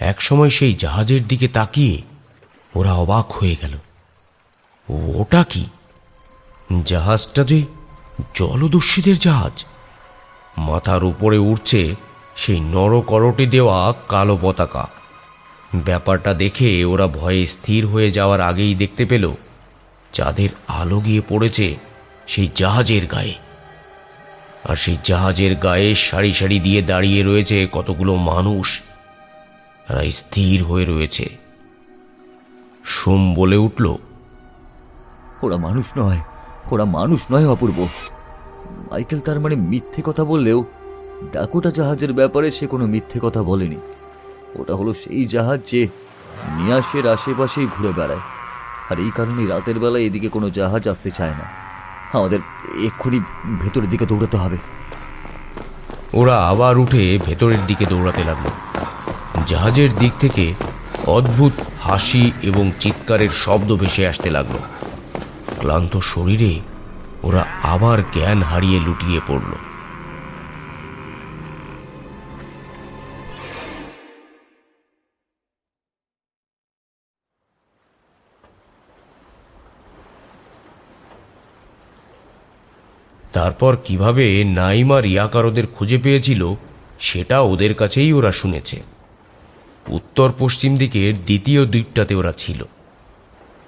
একসময় সেই জাহাজের দিকে তাকিয়ে ওরা অবাক হয়ে গেল। ওটা কি? জাহাজটা যে জলদস্যুদের জাহাজ। মাথার উপরে উঠছে সেই নরকরটে দেওয়া কালো পতাকা। ব্যাপারটা দেখে ওরা ভয়ে স্থির হয়ে যাওয়ার আগেই দেখতে পেল চাঁদের আলো গিয়ে পড়েছে সেই জাহাজের গায়ে। আর সেই জাহাজের গায়ে সারি সারি দিয়ে দাঁড়িয়ে রয়েছে কতগুলো মানুষ। তারা স্থির হয়ে রয়েছে। সোম বলে উঠল, ওরা মানুষ নয়, ওরা মানুষ নয় অপূর্ব। মাইকেল তার মানে মিথ্যে কথা বললেও ডাকোটা জাহাজের ব্যাপারে সে কোনো মিথ্যে কথা বলেনি। ওটা হলো সেই জাহাজ যে নিয়াসের আশেপাশেই ঘুরে বেড়ায়, আর এই কারণেই রাতের বেলায় এদিকে কোনো জাহাজ আসতে চায় না। আমাদের এক্ষুনি ভেতরের দিকে দৌড়াতে হবে। ওরা আবার উঠে ভেতরের দিকে দৌড়াতে লাগলো। জাহাজের দিক থেকে অদ্ভুত হাসি এবং চিৎকারের শব্দ ভেসে আসতে লাগলো। ক্লান্ত শরীরে ওরা আবার জ্ঞান হারিয়ে লুটিয়ে পড়ল। তারপর কিভাবে নাইম আর ইয়াকার ওদের খুঁজে পেয়েছিল সেটা ওদের কাছেই ওরা শুনেছে। উত্তর পশ্চিম দিকের দ্বিতীয় দ্বীপটাতে ওরা ছিল।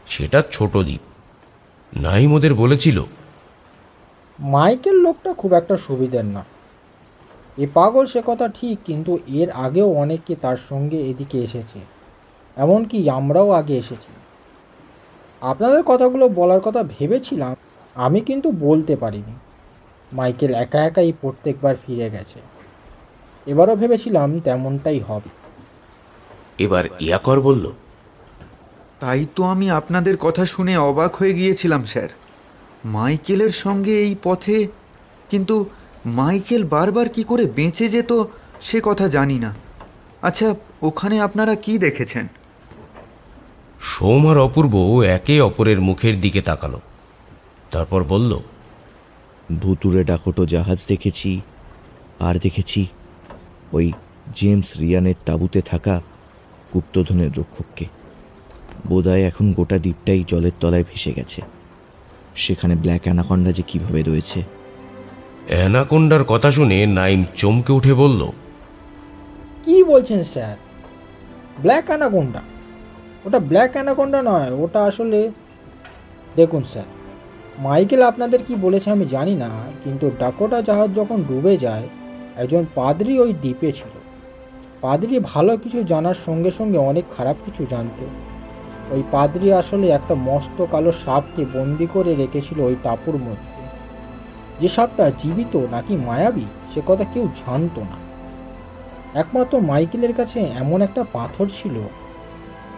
সেটা ছোট দ্বীপ। নাইম ওদের বলেছিল, মাইকেল লোকটা খুব একটা সুবিধের না। এ পাগল সে কথা ঠিক, কিন্তু এর আগেও অনেকে তার সঙ্গে এদিকে এসেছে, এমনকি আমরাও আগে এসেছি। আপনাদের কথাগুলো বলার কথা ভেবেছিলাম, আমি কিন্তু বলতে পারিনি। মাইকেল একা একাই প্রত্যেকবার ফিরে গেছে। এবারও ভেবেছিলাম তেমনটাই হবে। এবার ইয়াকর বলল, তাই তো আমি আপনাদের কথা শুনে অবাক হয়ে গিয়েছিলাম স্যার, মাইকেলের সঙ্গে এই পথে। কিন্তু মাইকেল বারবার কি করে বেঁচে যেত সে কথা জানি না। আচ্ছা, ওখানে আপনারা কি দেখেছেন? সোম আর অপূর্ব একে অপরের মুখের দিকে তাকালো। তারপর বলল, ভুতুরে ডাকোটো জাহাজ দেখেছি, আর দেখেছি ওই জেমস রিয়ানের তাঁবুতে থাকা গুপ্তধনের রক্ষককে। বোধহয় এখন গোটা দ্বীপটাই জলের তলায় ভেসে গেছে। সেখানে ব্ল্যাক অ্যানাকন্ডা যে কিভাবে রয়েছে। অ্যানাকোন্ডার কথা শুনে নাইম চমকে উঠে বলল, কি বলছেন স্যার? Black anaconda? ওটা ব্ল্যাক অ্যানাকোন্ডা নয়, ওটা আসলে দেখুন স্যার, মাইকেল আপনাদের কি বলেছে আমি জানি না, কিন্তু ডাকোটা জাহাজ যখন ডুবে যায় একজন পাদ্রী ওই দ্বীপে ছিল। পাদ্রী ভালো কিছু জানার সঙ্গে সঙ্গে অনেক খারাপ কিছু জানতো। ওই পাদ্রী আসলে একটা মস্ত কালো সাপকে বন্দি করে রেখেছিল ওই টাপুর মধ্যে। যে সাপটা জীবিত নাকি মায়াবী সে কথা কেউ জানতো না। একমাত্র মাইকেলের কাছে এমন একটা পাথর ছিল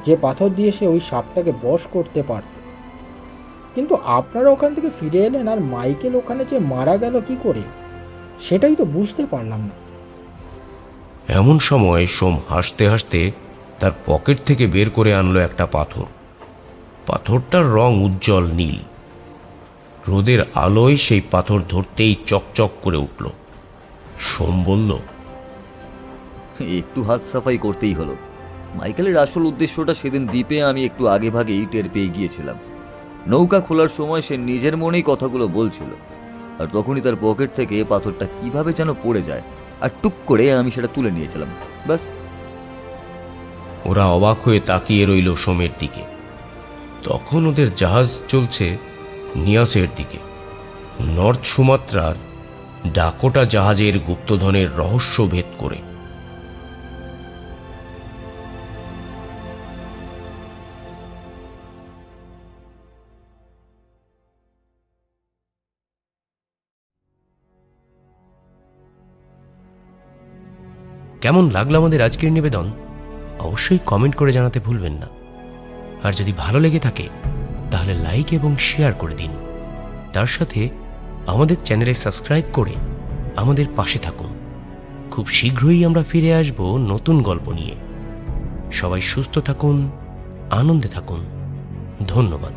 যে পাথর দিয়ে সে ওই সাপটাকে বশ করতে পারত। কিন্তু আপনারা ওখান থেকে ফিরে এলেন আর মাইকেল ওখানে যে মারা গেল কি করে সেটাই তো বুঝতে পারলাম না। এমন সময় সোম হাসতে হাসতে তার পকেট থেকে বের করে আনলো একটা পাথর। পাথরটার রং উজ্জ্বল নীল। রোদের আলোয় সেই পাথর ধরতেই চকচক করে উঠল। সোম বলল, একটু হাত সাফাই করতেই হলো। মাইকেলের আসল উদ্দেশ্যটা সেদিন দ্বীপে আমি একটু আগে ভাগেই টের পেয়ে গিয়েছিলাম। নৌকা খোলার সময় সে নিজের মনেই কথাগুলো বলছিল, আর তখনই তার পকেট থেকে পাথরটা কিভাবে যেন পড়ে যায়, আর টুক করে আমি সেটা তুলে নিয়েছিলাম, ব্যাস। ওরা অবাক হয়ে তাকিয়ে রইল সোমের দিকে। তখন ওদের জাহাজ চলছে নিয়াসের দিকে। নর্থ সুমাত্রার ডাকোটা জাহাজের গুপ্তধনের রহস্য ভেদ করে। কেমন লাগলো আমাদের আজকের নিবেদন অবশ্যই কমেন্ট করে জানাতে ভুলবেন না। আর যদি ভালো লেগে থাকে তাহলে লাইক এবং শেয়ার করে দিন। তার সাথে আমাদের চ্যানেলে সাবস্ক্রাইব করে আমাদের পাশে থাকুন। খুব শীঘ্রই আমরা ফিরে আসব নতুন গল্প নিয়ে। সবাই সুস্থ থাকুন, আনন্দে থাকুন। ধন্যবাদ।